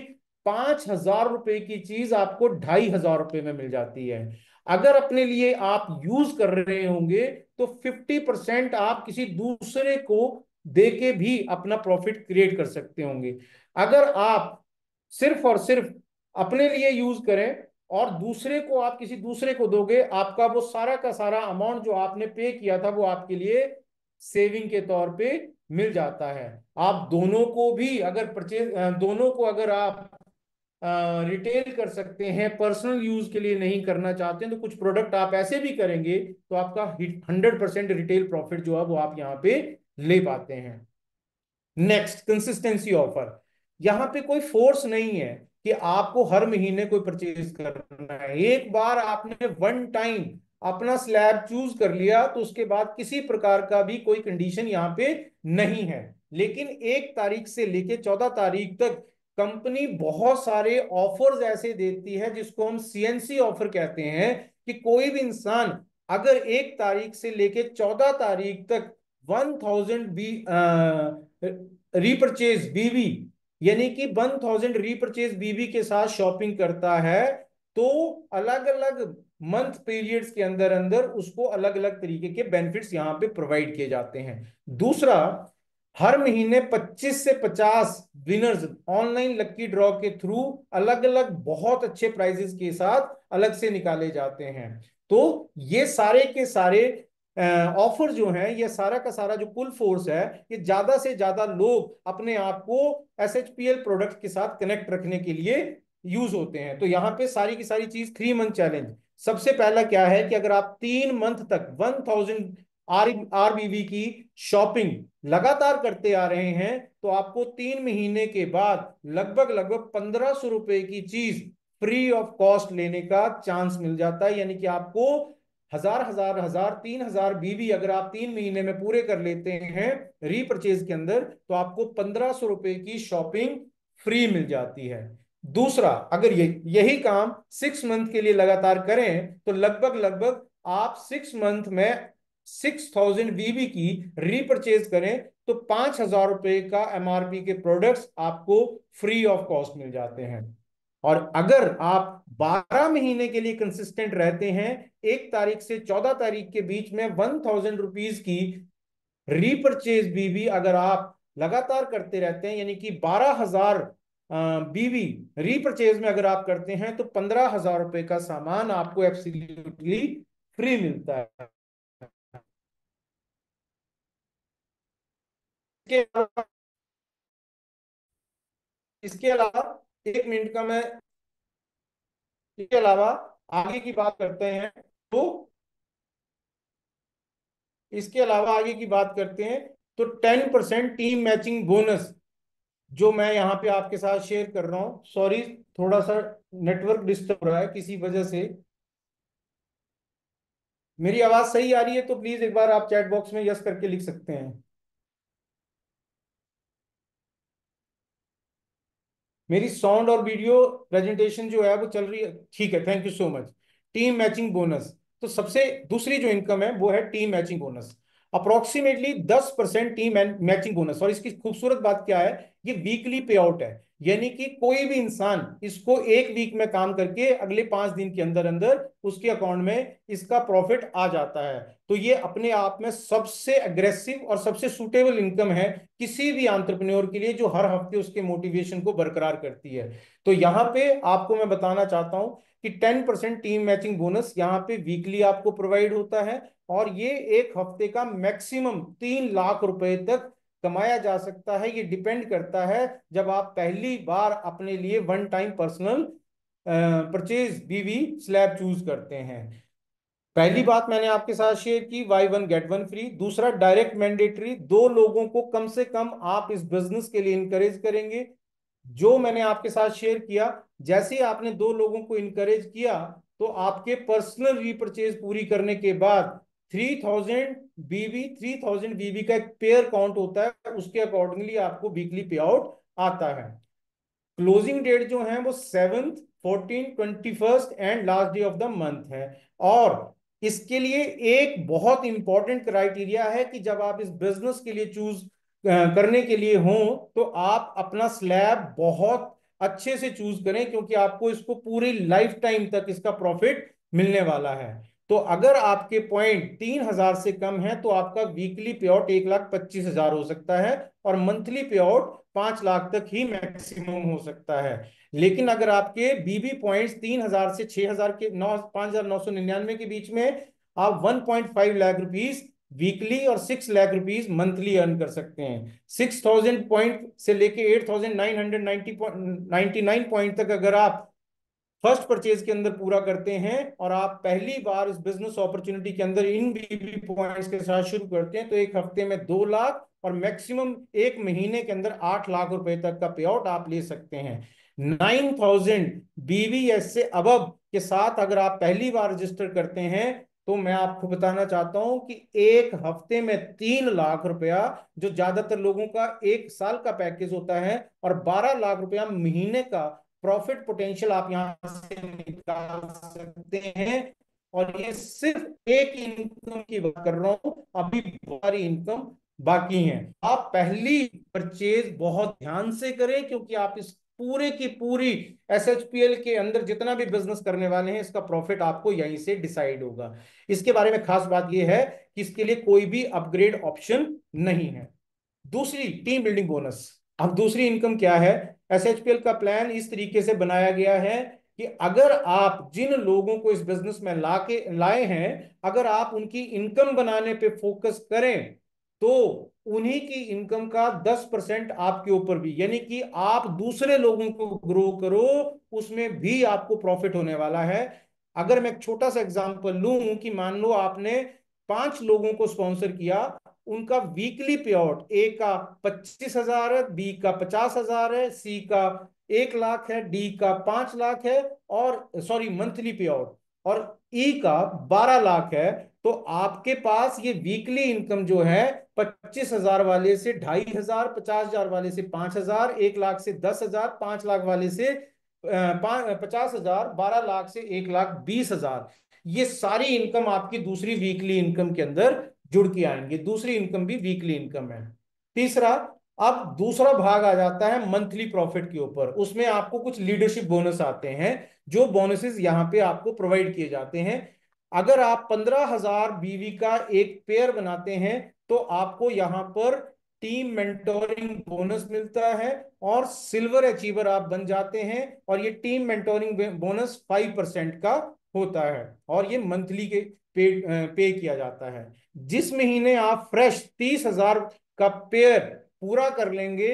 5000 रुपए की चीज आपको 2500 रुपए में मिल जाती है। अगर अपने लिए आप यूज कर रहे होंगे तो 50% आप किसी दूसरे को देके भी अपना प्रॉफिट क्रिएट कर सकते होंगे। अगर आप सिर्फ और सिर्फ अपने लिए यूज करें और दूसरे को आप किसी दूसरे को दोगे, आपका वो सारा का सारा अमाउंट जो आपने पे किया था वो आपके लिए सेविंग के तौर पे मिल जाता है। आप दोनों को भी अगर परचेज, दोनों को अगर आप रिटेल कर सकते हैं, पर्सनल यूज के लिए नहीं करना चाहते हैं, तो कुछ प्रोडक्ट आप ऐसे भी करेंगे तो आपका 100% रिटेल प्रॉफिट जो है वो आप यहाँ पे ले पाते हैं। Next, consistency offer. यहां पे कोई फोर्स नहीं है कि आपको हर महीने कोई परचेज करना है। एक बार आपने वन टाइम अपना स्लैब चूज कर लिया तो उसके बाद किसी प्रकार का भी कोई कंडीशन यहाँ पे नहीं है। लेकिन 1 तारीख से लेके 14 तारीख तक कंपनी बहुत सारे ऑफर्स ऐसे देती है जिसको हम सीएनसी ऑफर कहते हैं, कि कोई भी इंसान अगर 1 तारीख से लेके 14 तारीख तक 1000 बी रीपरचेज बीवी, यानी कि 1000 रीपरचेज बीवी के साथ शॉपिंग करता है, तो अलग अलग मंथ पीरियड्स के अंदर अंदर उसको अलग अलग तरीके के बेनिफिट्स यहां पे प्रोवाइड किए जाते हैं। दूसरा, हर महीने 25 से 50 विनर्स ऑनलाइन लक्की ड्रॉ के थ्रू अलग अलग बहुत अच्छे प्राइजेस के साथ अलग से निकाले जाते हैं। तो ये सारे के सारे ऑफर जो है, ये सारा का सारा जो पुल फोर्स है, ये ज्यादा से ज्यादा लोग अपने आप को SHPL प्रोडक्ट के साथ कनेक्ट रखने के लिए यूज होते हैं। तो यहाँ पे सारी की सारी चीज 3 मंथ चैलेंज। सबसे पहला क्या है कि अगर आप 3 मंथ तक 1000 RBV की शॉपिंग लगातार करते आ रहे हैं, तो आपको 3 महीने के बाद लगभग लगभग 1500 रुपए की चीज फ्री ऑफ कॉस्ट लेने का चांस मिल जाता है। यानी कि आपको हजार हजार हजार 3000 BV अगर आप 3 महीने में पूरे कर लेते हैं रीपर्चेज के अंदर, तो आपको 1500 रुपए की शॉपिंग फ्री मिल जाती है। दूसरा, अगर यही काम 6 मंथ के लिए लगातार करें, तो लगभग लगभग आप 6 मंथ में 6000 BV की रीपर्चेज करें, तो 5000 रुपए का MRP के प्रोडक्ट्स आपको फ्री ऑफ कॉस्ट मिल जाते हैं। और अगर आप 12 महीने के लिए कंसिस्टेंट रहते हैं, 1 तारीख से 14 तारीख के बीच में 1000 रुपीज की रीपरचेज बीवी अगर आप लगातार करते रहते हैं, यानी कि 12,000 बीवी रीपरचेज में अगर आप करते हैं, तो 15,000 रुपए का सामान आपको एब्सोल्युटली फ्री मिलता है। इसके अलावा 1 मिनट का मैं, इसके अलावा आगे की बात करते हैं, तो इसके अलावा आगे की बात करते हैं, तो 10% टीम मैचिंग बोनस जो मैं यहाँ पे आपके साथ शेयर कर रहा हूँ। सॉरी, थोड़ा सा नेटवर्क डिस्टर्ब हो रहा है किसी वजह से। मेरी आवाज सही आ रही है तो प्लीज एक बार आप चैट बॉक्स में यस करके लिख सकते हैं। मेरी साउंड और वीडियो प्रेजेंटेशन जो है वो चल रही है, ठीक है, thank you so much. Team matching bonus, तो सबसे दूसरी जो इनकम है वो है team matching bonus. Approximately 10% team matching bonus. और इसकी खूबसूरत बात क्या है, ये वीकली पे आउट है। यानी कि कोई भी इंसान इसको 1 वीक में काम करके अगले 5 दिन के अंदर अंदर उसके अकाउंट में इसका प्रॉफिट आ जाता है। तो ये अपने आप में सबसे अग्रेसिव और सबसे सूटेबल इनकम है किसी भी एंटरप्रेन्योर के लिए, जो हर हफ्ते उसके मोटिवेशन को बरकरार करती है। तो यहाँ पे आपको मैं बताना चाहता हूं कि 10% टीम मैचिंग बोनस यहाँ पे वीकली आपको प्रोवाइड होता है। और ये एक हफ्ते का मैक्सिमम 3 लाख रुपए तक कमाया जा सकता है। ये डिपेंड करता है जब आप पहली बार अपने लिए वन टाइम पर्सनल परचेज बीवी स्लैब चूज करते हैं। पहली बात मैंने आपके साथ शेयर की, बाय 1 गेट 1 फ्री। दूसरा, डायरेक्ट मैंडेटरी, 2 लोगों को कम से कम आप इस बिजनेस के लिए इनकरेज करेंगे। जो मैंने आपके साथ शेयर किया, जैसे ही आपने 2 लोगों को इनकरेज किया, तो आपके पर्सनल रीपरचेज पूरी करने के बाद 3000 बीवी का एक पेयर काउंट होता है, उसके अकॉर्डिंगली आपको वीकली पे आउट आता है। क्लोजिंग डेट जो है वो 7th 14th 21st and last day of the month है। और इसके लिए एक बहुत इंपॉर्टेंट क्राइटेरिया है कि जब आप इस बिजनेस के लिए चूज करने के लिए हो, तो आप अपना स्लैब बहुत अच्छे से चूज करें, क्योंकि आपको इसको पूरी लाइफ टाइम तक इसका प्रॉफिट मिलने वाला है। तो अगर आपके पॉइंट 3000 से कम है, तो आपका वीकली पे आउट 1,25,000 हो सकता है, और मंथली पे आउट 5 लाख तक ही मैक्सिमम हो सकता है। लेकिन अगर आपके बीबी पॉइंट्स 3000 से 6000 के 5,999 के बीच में, आप 1.5 लाख रुपीज वीकली और 6 लाख रुपीज मंथली अर्न कर सकते हैं। 6000 पॉइंट से लेके 8,999 पॉइंट तक अगर आप फर्स्ट परचेज के अंदर पूरा करते हैं, और आप पहली बार इस बिजनेस अपॉर्चुनिटी के अंदर इन बीबी पॉइंट्स के साथ शुरू करते हैं, तो एक हफ्ते में 2 लाख और मैक्सिमम 1 महीने के अंदर 8 लाख रुपए तक का पे आउट आप ले सकते हैं। 9000 BVS से अबव के साथ अगर आप पहली बार रजिस्टर करते हैं, तो मैं आपको बताना चाहता हूं कि एक हफ्ते में 3 लाख रुपया, जो ज्यादातर लोगों का 1 साल का पैकेज होता है, और 12 लाख रुपया महीने का प्रॉफिट पोटेंशियल आप यहां से निकाल सकते हैं। और ये सिर्फ एक इनकम की बात कर रहा हूं, अभी बहुत सारी इनकम बाकी हैं। आप पहली परचेज बहुत ध्यान से करें, क्योंकि आप इस पूरे की पूरी SHPL के अंदर जितना भी बिजनेस करने वाले हैं, इसका प्रॉफिट आपको यहीं से डिसाइड होगा। इसके बारे में खास बात यह है कि इसके लिए कोई भी अपग्रेड ऑप्शन नहीं है। दूसरी, टीम बिल्डिंग बोनस। अब दूसरी इनकम क्या है? SHPL का प्लान इस तरीके से बनाया गया है कि अगर आप जिन लोगों को इस बिजनेस में लाए हैं, अगर आप उनकी इनकम बनाने पे फोकस करें, तो उन्हीं की इनकम का 10% आपके ऊपर भी, यानी कि आप दूसरे लोगों को ग्रो करो, उसमें भी आपको प्रॉफिट होने वाला है। अगर मैं एक छोटा सा एग्जांपल लूं कि मान लो आपने 5 लोगों को स्पॉन्सर किया, उनका वीकली पे आउट, ए का 25,000 है, बी का 50,000 है, सी का 1 लाख है, डी का 5 लाख है, और सॉरी मंथली पे आउट, और ई का 12 लाख है। तो आपके पास ये वीकली इनकम जो है 25,000 वाले से 2,500, 50,000 वाले से 5,000, 1 लाख से 10,000, 5 लाख वाले से 50,000, 12 लाख से 1,20,000, ये सारी इनकम आपकी दूसरी वीकली इनकम के अंदर जुड़ के आएंगे। दूसरी इनकम भी वीकली इनकम है। तीसरा, अब दूसरा भाग आ जाता है मंथली प्रॉफिट के ऊपर। उसमें आपको कुछ लीडरशिप बोनस आते हैं, जो बोनसेस यहां पे आपको प्रोवाइड किए जाते हैं। अगर आप 15,000 बीवी का एक पेयर बनाते हैं, तो आपको यहां पर टीम मेंटोरिंग बोनस मिलता है, और सिल्वर अचीवर आप बन जाते हैं। और ये टीम मेंटोरिंग बोनस 5% का होता है, और ये मंथली के पे किया जाता है। जिस महीने आप फ्रेश 30,000 का पेयर पूरा कर लेंगे,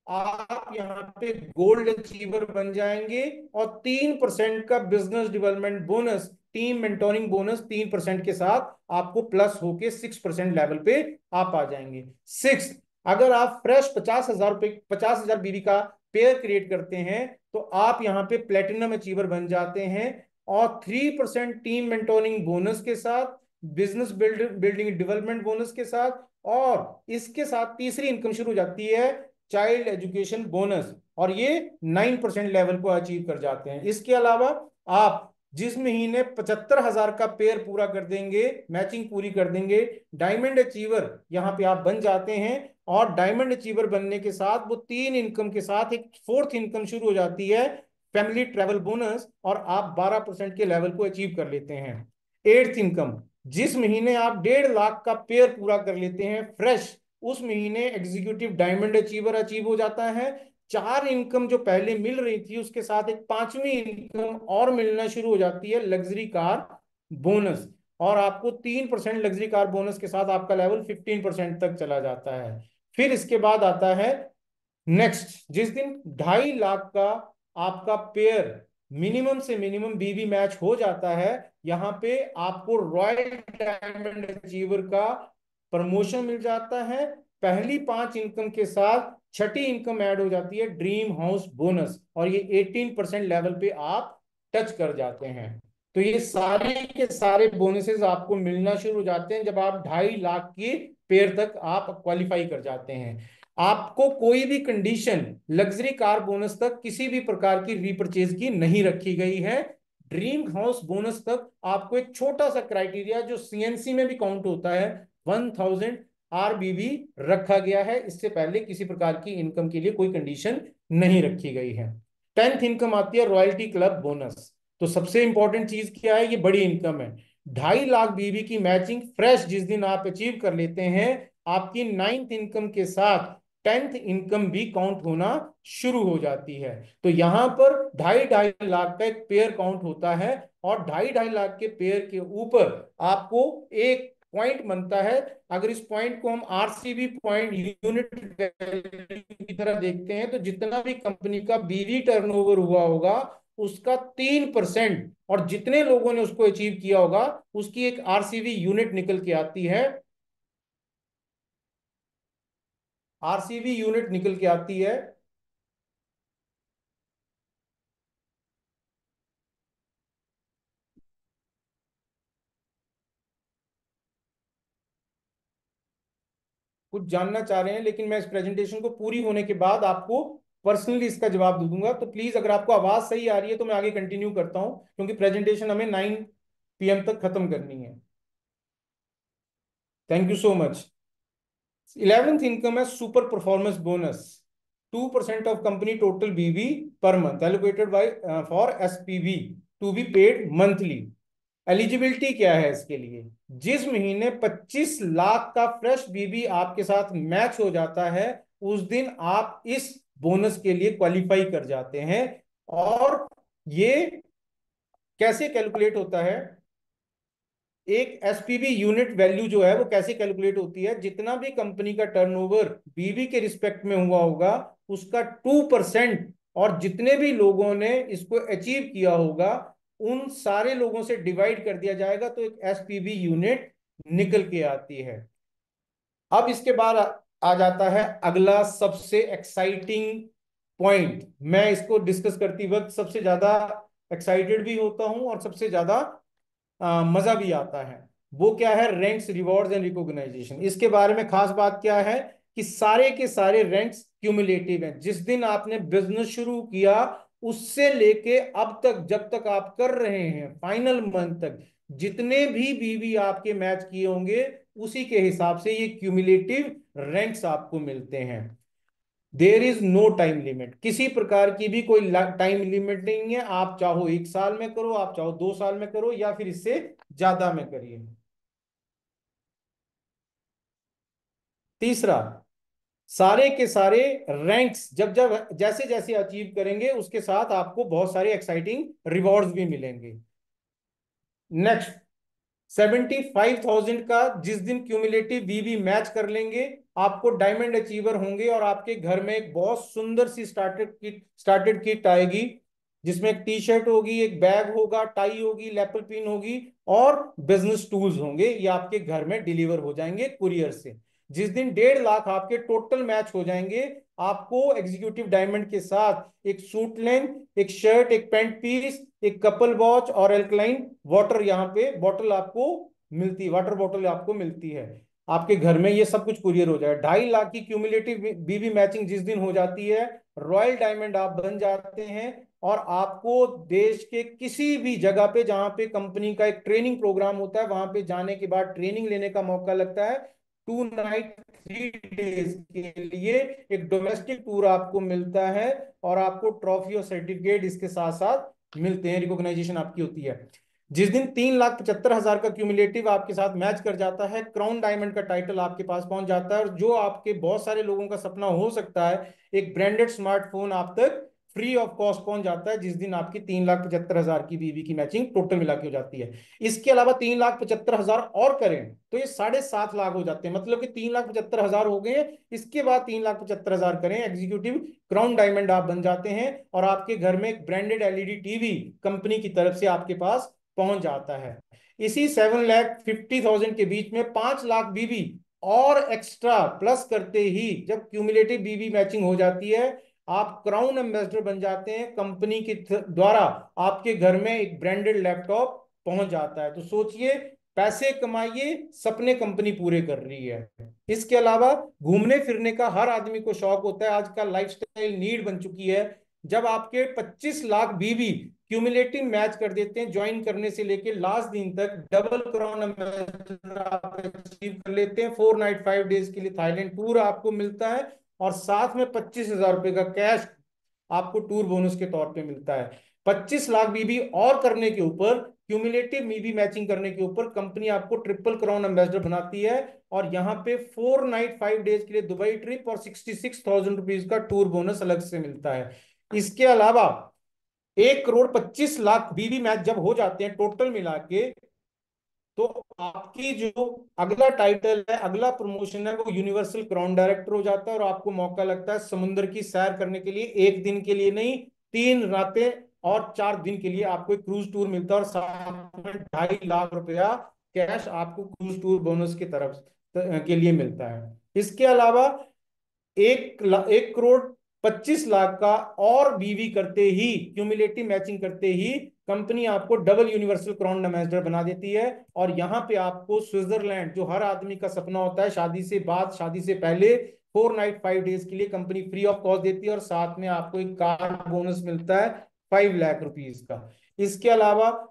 आप यहाँ पे गोल्ड अचीवर बन जाएंगे, और 3% का business development bonus, team mentoring bonus 3% के साथ आपको प्लस होके 6% लेवल पे आप आ जाएंगे। सिक्स, अगर आप फ्रेश 50,000 बीवी का पेयर क्रिएट करते हैं, तो आप यहाँ पे प्लेटिनम अचीवर बन जाते हैं, और 3% टीम मेंटोरिंग बोनस के साथ, बिजनेस बिल्डिंग डेवलपमेंट बोनस के साथ, और इसके साथ तीसरी इनकम शुरू हो जाती है, चाइल्ड एजुकेशन बोनस, और ये 9% लेवल को अचीव कर जाते हैं। इसके अलावा आप जिस महीने 75,000 का पेयर पूरा कर देंगे, मैचिंग पूरी कर देंगे, डायमंड अचीवर यहां पे आप बन जाते हैं। और डायमंड अचीवर बनने के साथ वो 3 इनकम के साथ एक फोर्थ इनकम शुरू हो जाती है, फैमिली ट्रेवल बोनस, और आप 12% के लेवल को अचीव कर लेते हैं। एट्थ इनकम, जिस महीने आप 1.5 लाख का पेयर पूरा कर लेते हैं फ्रेश, उस महीने एग्जीक्यूटिव डायमंड अचीवर अचीव हो जाता है। 4 इनकम जो पहले मिल रही थी, उसके साथ एक पांचवी इनकम और मिलना शुरू हो जाती है, लग्जरी कार बोनस, और आपको 3% लग्जरी कार बोनस के साथ आपका लेवल 15% तक चला जाता है। फिर इसके बाद आता है नेक्स्ट, जिस दिन 2.5 लाख का आपका पेयर मिनिमम से मिनिमम बीबी मैच हो जाता है, यहां पे आपको रॉयल डायमंड अचीवर का प्रमोशन मिल जाता है। पहली 5 इनकम के साथ छठी इनकम ऐड हो जाती है, ड्रीम हाउस बोनस, और ये 18% लेवल पे आप टच कर जाते हैं। तो ये सारे के सारे बोनसेस आपको मिलना शुरू हो जाते हैं जब आप 2.5 लाख की पेयर तक आप क्वालिफाई कर जाते हैं। आपको कोई भी कंडीशन लग्जरी कार बोनस तक किसी भी प्रकार की रीपर्चेज की नहीं रखी गई है। ड्रीम हाउस बोनस तक आपको एक छोटा सा क्राइटेरिया जो सीएनसी में भी काउंट होता है, 1,000 आरबीबी रखा गया है। इससे पहले किसी प्रकार की इनकम के लिए कोई कंडीशन नहीं रखी गई है। 10th इनकम आती है रॉयल्टी क्लब बोनस। तो सबसे इंपॉर्टेंट चीज क्या है, ये बड़ी इनकम है। 2.5 लाख बीबी की मैचिंग फ्रेश जिस दिन आप अचीव कर लेते हैं, आपकी 9th इनकम के साथ 10th इनकम भी काउंट होना शुरू हो जाती है। तो यहां पर 2.5 लाख का एक पेयर काउंट होता है, और 2.5 लाख के पेयर के ऊपर आपको एक पॉइंट बनता है। अगर इस पॉइंट को हम आरसीबी पॉइंट यूनिट की तरह देखते हैं, तो जितना भी कंपनी का बीवी टर्नओवर हुआ होगा, उसका 3%, और जितने लोगों ने उसको अचीव किया होगा, उसकी एक आरसीबी यूनिट निकल के आती है। आरसीबी यूनिट निकल के आती है। कुछ जानना चाह रहे हैं, लेकिन मैं इस प्रेजेंटेशन को पूरी होने के बाद आपको पर्सनली इसका जवाब दे दूंगा। तो प्लीज, अगर आपको आवाज सही आ रही है तो मैं आगे कंटिन्यू करता हूं, क्योंकि प्रेजेंटेशन हमें 9 PM तक खत्म करनी है। Thank you so much. 11th income है super performance bonus, 2% of company total BV per month allocated by for SPV to be paid monthly. Eligibility क्या है इसके लिए, जिस महीने 25 लाख का फ्रेश बीबी आपके साथ मैच हो जाता है, उस दिन आप इस बोनस के लिए क्वालिफाई कर जाते हैं। और ये कैसे कैलकुलेट होता है? एक एसपीबी यूनिट वैल्यू जो है वो कैसे कैलकुलेट होती है? जितना भी कंपनी का टर्नओवर बीवी के रिस्पेक्ट में हुआ होगा उसका 2%, और जितने भी लोगों ने इसको अचीव किया होगा उन सारे लोगों से डिवाइड कर दिया जाएगा, तो एक एसपीबी यूनिट निकल के आती है। अब इसके बाद आ जाता है अगला सबसे एक्साइटिंग पॉइंट। मैं इसको डिस्कस करती वक्त सबसे ज्यादा एक्साइटेड भी होता हूं और सबसे ज्यादा मजा भी आता है। वो क्या है? Ranks, rewards and recognition. इसके बारे में खास बात क्या है कि सारे के सारे रैंक्स क्यूमुलेटिव हैं। जिस दिन आपने बिजनेस शुरू किया उससे लेके अब तक, जब तक आप कर रहे हैं फाइनल मंथ तक, जितने भी बीवी आपके मैच किए होंगे उसी के हिसाब से ये क्यूमुलेटिव रैंक्स आपको मिलते हैं। There is no time limit, किसी प्रकार की भी कोई टाइम लिमिट नहीं है। आप चाहो 1 साल में करो, आप चाहो 2 साल में करो, या फिर इससे ज्यादा में करिए। तीसरा, सारे के सारे रैंक्स जब जब जैसे जैसे अचीव करेंगे उसके साथ आपको बहुत सारे एक्साइटिंग रिवॉर्ड्स भी मिलेंगे। नेक्स्ट, 75,000 का जिस दिन क्यूमुलेटिव बीबी मैच कर लेंगे आपको डायमंड अचीवर होंगे, और आपके घर में एक बहुत सुंदर सी स्टार्टेड किट आएगी जिसमें एक टी शर्ट होगी, एक बैग होगा, टाई होगी, लैपल पिन होगी और बिजनेस टूल्स होंगे। ये आपके घर में डिलीवर हो जाएंगे कुरियर से। जिस दिन 1.5 लाख आपके टोटल मैच हो जाएंगे आपको एग्जीक्यूटिव डायमंड के साथ एक सूट लेंथ, एक शर्ट, एक पैंट पीस, एक कपल वॉच और एल्कलाइन वाटर, यहाँ पे बॉटल आपको मिलती है, वाटर बॉटल आपको मिलती है। आपके घर में ये सब कुछ कुरियर हो जाए। 2.5 लाख की क्यूमुलेटिव बीबी मैचिंग जिस दिन हो जाती है रॉयल डायमंड आप बन जाते हैं, और आपको देश के किसी भी जगह पे जहां पे कंपनी का एक ट्रेनिंग प्रोग्राम होता है वहां पे जाने के बाद ट्रेनिंग लेने का मौका लगता है। 2 नाइट 3 डेज के लिए एक डोमेस्टिक टूर आपको मिलता है, और आपको ट्रॉफी और सर्टिफिकेट इसके साथ साथ मिलते हैं, रिकॉग्नाइजेशन आपकी होती है। जिस दिन 3,75,000 का क्यूमुलेटिव आपके साथ मैच कर जाता है, क्राउन डायमंड का टाइटल आपके पास पहुंच जाता है, और जो आपके बहुत सारे लोगों का सपना हो सकता है, एक ब्रांडेड स्मार्टफोन आप तक फ्री ऑफ कॉस्ट पहुंच जाता है जिस दिन आपकी 3,75,000 की बीवी की मैचिंग टोटल मिला के हो जाती है। इसके अलावा 3,75,000 और करें तो ये 7.5 लाख हो जाते हैं, मतलब कि 3,75,000 हो गए। इसके बाद 3,75,000 करें, एग्जीक्यूटिव क्राउन डायमंड आप बन जाते हैं, और आपके घर में एक ब्रांडेड एलईडी टीवी कंपनी की तरफ से आपके पास पहुंच जाता है। इसी 7,50,000 के बीच में 5 लाख बीवी और एक्स्ट्रा प्लस करते ही जब क्यूमुलेटिव बीवी मैचिंग हो जाती है आप क्राउन एम्बेसडर बन जाते हैं। कंपनी के द्वारा आपके घर में एक ब्रांडेड लैपटॉप पहुंच जाता है। तो सोचिए, पैसे कमाइए, सपने कंपनी पूरे कर रही है। इसके अलावा घूमने फिरने का हर आदमी को शौक होता है, आज का लाइफस्टाइल नीड बन चुकी है। जब आपके 25 लाख बीवी क्यूमुलेटिव मैच कर देते हैं ज्वाइन करने से लेके लास्ट दिन तक, डबल क्राउन आप अचीव कर लेते हैं। 4 नाइट 5 डेज के लिए थाईलैंड टूर आपको मिलता है, और साथ में 25,000 रुपए का कैश आपको टूर बोनस के तौर पे मिलता है। 25 लाख बीबी और करने के ऊपर, क्यूमुलेटिव बीबी मैचिंग करने के ऊपर कंपनी आपको ट्रिपल क्राउन एम्बेसडर बनाती है, और यहाँ पे 4 नाइट 5 डेज के लिए दुबई ट्रिप और 66,000 रुपीज का टूर बोनस अलग से मिलता है। इसके अलावा 1,25,00,000 बीबी मैच जब हो जाते हैं टोटल मिला के, तो आपकी जो अगला टाइटल है, अगला प्रमोशन है, वो यूनिवर्सल क्राउन डायरेक्टर हो जाता है, और आपको मौका लगता है समुद्र की सैर करने के लिए। 1 दिन के लिए नहीं, 3 रातें और 4 दिन के लिए आपको एक क्रूज टूर मिलता है, और साथ में 2.5 लाख रुपया कैश आपको क्रूज टूर बोनस की तरफ के लिए मिलता है। इसके अलावा 1,25,00,000 का और बीवी करते ही, क्यूमुलेटिव मैचिंग करते ही कंपनी आपको डबल यूनिवर्सल क्राउन एम्बेसडर बना देती है। और यहाँ पे आपको स्विट्जरलैंड, जो हर आदमी का सपना होता है शादी से बाद, शादी से पहले, 4 नाइट 5 डेज के लिए कंपनी फ्री ऑफ कॉस्ट देती है, और साथ में आपको एक कार बोनस मिलता है 5 लाख रुपीज का। इसके अलावा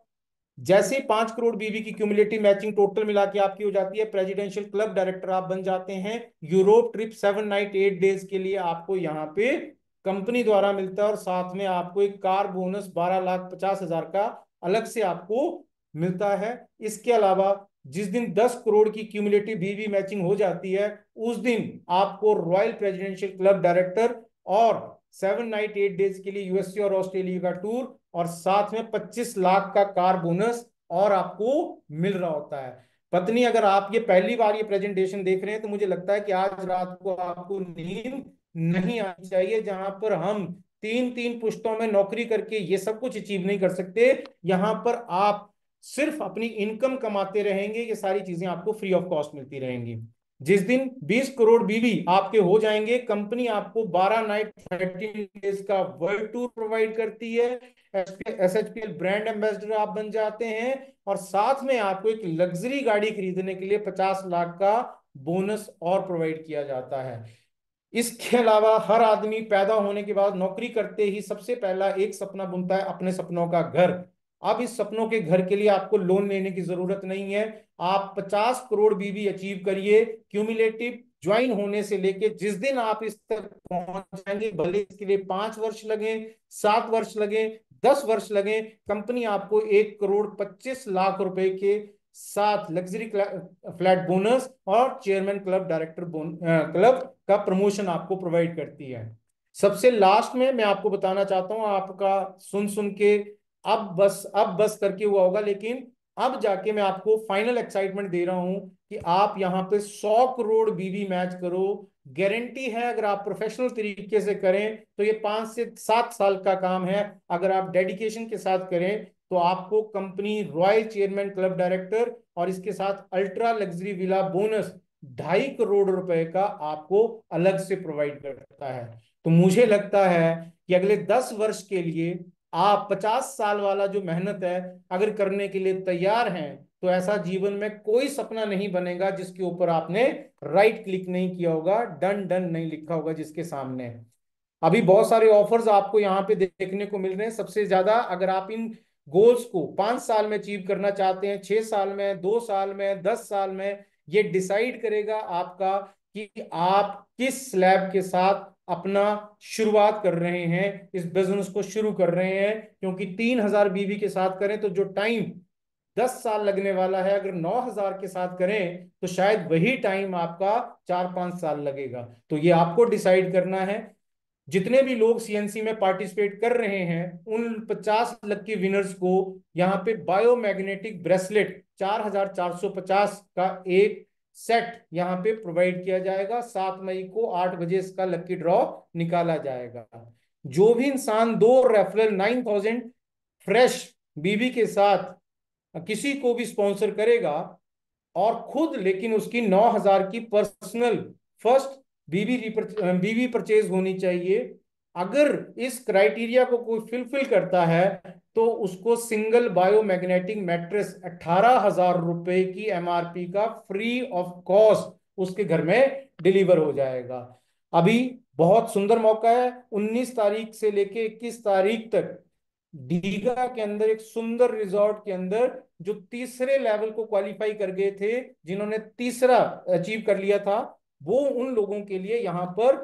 जैसे ही 5 करोड़ बीवी की क्यूमुलेटिव मैचिंग टोटल मिला के आपकी हो जाती है, प्रेसिडेंशियल क्लब डायरेक्टर आप बन जाते हैं। यूरोप ट्रिप 7 नाइट 8 डेज के लिए आपको यहाँ पे कंपनी द्वारा मिलता है, और साथ में आपको एक कार बोनस 12,50,000 का अलग से आपको मिलता है। इसके अलावा जिस दिन 10 करोड़ की क्यूमुलेटिव बीवी मैचिंग हो जाती है उस दिन आपको रॉयल प्रेसिडेंशियल क्लब डायरेक्टर और 7 नाइट 8 डेज के लिए यूएसए और ऑस्ट्रेलिया का टूर, और साथ में 25 लाख का कार बोनस और आपको मिल रहा होता है। पत्नी, अगर आप ये पहली बार ये प्रेजेंटेशन देख रहे हैं तो मुझे लगता है कि आज रात को आपको नींद नहीं आनी चाहिए, जहां पर हम तीन तीन पुश्तों में नौकरी करके ये सब कुछ अचीव नहीं कर सकते। यहां पर आप सिर्फ अपनी इनकम कमाते रहेंगे, ये सारी चीजें आपको फ्री ऑफ कॉस्ट मिलती रहेंगी। जिस दिन 20 करोड़ बीवी आपके हो जाएंगे, कंपनी आपको 12 नाइट 13 डेज का वर्ल्ड टूर प्रोवाइड करती है, SHPL ब्रांड एम्बेसडर आप बन जाते हैं, और साथ में आपको एक लग्जरी गाड़ी खरीदने के लिए 50 लाख का बोनस और प्रोवाइड किया जाता है। इसके अलावा हर आदमी पैदा होने के बाद नौकरी करते ही सबसे पहला एक सपना बुनता है, अपने सपनों का घर। अब इस सपनों के घर के लिए आपको लोन लेने की जरूरत नहीं है। आप 50 करोड़ बीवी अचीव करिए, क्यूमुलेटिव ज्वाइन होने से लेके जिस दिन आप इस तक पहुंच जाएंगे, भले इसके लिए 5 वर्ष लगे, 7 वर्ष लगे, 10 वर्ष लगे, कंपनी आपको 1 करोड़ 25 लाख रुपए के साथ लग्जरी फ्लैट बोनस और चेयरमैन क्लब डायरेक्टर क्लब का प्रमोशन आपको प्रोवाइड करती है। सबसे लास्ट में मैं आपको बताना चाहता हूं, आपका सुन सुन के अब बस करके हुआ होगा, लेकिन अब जाके मैं आपको फाइनल एक्साइटमेंट दे रहा हूं कि आप यहां पे 100 करोड़ बीवी मैच करो। गारंटी है, अगर आप प्रोफेशनल तरीके से करें तो ये 5 से 7 साल का काम है। अगर आप डेडिकेशन के साथ करें तो आपको company royal chairman club director और इसके साथ ultra luxury villa bonus 2.5 crore रुपए का आपको अलग से प्रोवाइड करता है। तो मुझे लगता है कि अगले 10 वर्ष के लिए आप 50 साल वाला जो मेहनत है अगर करने के लिए तैयार हैं, तो ऐसा जीवन में कोई सपना नहीं बनेगा जिसके ऊपर आपने राइट क्लिक नहीं किया होगा, डन डन नहीं लिखा होगा जिसके सामने। अभी बहुत सारे ऑफर्स आपको यहाँ पे देखने को मिल रहे हैं। सबसे ज्यादा अगर आप इन गोल्स को 5 साल में अचीव करना चाहते हैं, 6 साल में, 2 साल में, 10 साल में, ये डिसाइड करेगा आपका कि आप किस स्लैब के साथ अपना शुरुआत कर रहे हैं, इस बिजनेस को शुरू कर रहे हैं। क्योंकि 3,000 बीवी के साथ करें तो जो टाइम 10 साल लगने वाला है, अगर 9,000 के साथ करें तो शायद वही टाइम आपका 4-5 साल लगेगा। तो ये आपको डिसाइड करना है। जितने भी लोग CNC में पार्टिसिपेट कर रहे हैं उन 50 लकी विनर्स को यहाँ पे बायोमैग्नेटिक ब्रेसलेट 4,450 का एक सेट यहाँ पे प्रोवाइड किया जाएगा। 7 मई को 8 बजे इसका लकी ड्रॉ निकाला जाएगा। जो भी इंसान 2 रेफरल 9,000 फ्रेश बीबी के साथ किसी को भी स्पॉन्सर करेगा और खुद, लेकिन उसकी 9,000 की पर्सनल फर्स्ट बीवी परचेज होनी चाहिए। अगर इस क्राइटेरिया को कोई फिलफिल करता है तो उसको सिंगल बायोमैग्नेटिक मैट्रेस 18,000 रुपए की MRP का फ्री ऑफ कॉस्ट उसके घर में डिलीवर हो जाएगा। अभी बहुत सुंदर मौका है, 19 तारीख से लेके 21 तारीख तक दीघा के अंदर एक सुंदर रिजॉर्ट के अंदर जो तीसरे लेवल को क्वालिफाई कर गए थे, जिन्होंने तीसरा अचीव कर लिया था, वो उन लोगों के लिए यहाँ पर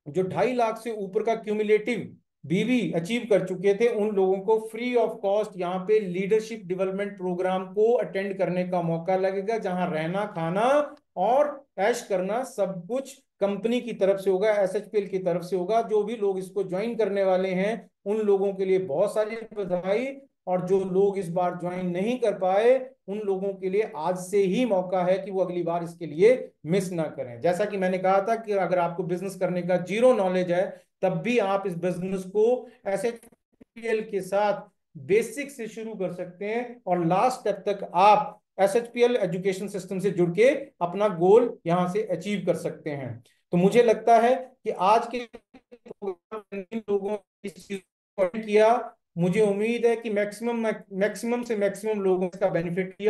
जो 2.5 लाख से ऊपर का क्यूमुलेटिव बीवी अचीव कर चुके थे, उन लोगों को फ्री ऑफ कॉस्ट यहाँ पे लीडरशिप डेवलपमेंट प्रोग्राम को अटेंड करने का मौका लगेगा, जहां रहना, खाना और ऐश करना सब कुछ कंपनी की तरफ से होगा, SHPL की तरफ से होगा। जो भी लोग इसको ज्वाइन करने वाले हैं उन लोगों के लिए बहुत सारी बधाई, और जो लोग इस बार ज्वाइन नहीं कर पाए उन लोगों के लिए आज से ही मौका है कि वो अगली बार इसके लिए मिस ना करें। जैसा कि मैंने कहा था कि अगर आपको बिजनेस करने का जीरो नॉलेज है तब भी आप इस बिजनेस को SHPL के साथ बेसिक से शुरू कर सकते हैं और लास्ट स्टेप तक आप SHPL एजुकेशन सिस्टम से जुड़ के अपना गोल यहां से अचीव कर सकते हैं। तो मुझे लगता है कि आज के लोगों इस चीज को किया, मुझे उम्मीद है कि मैक्सिमम से मैक्सिमम लोगों का बेनिफिट किया।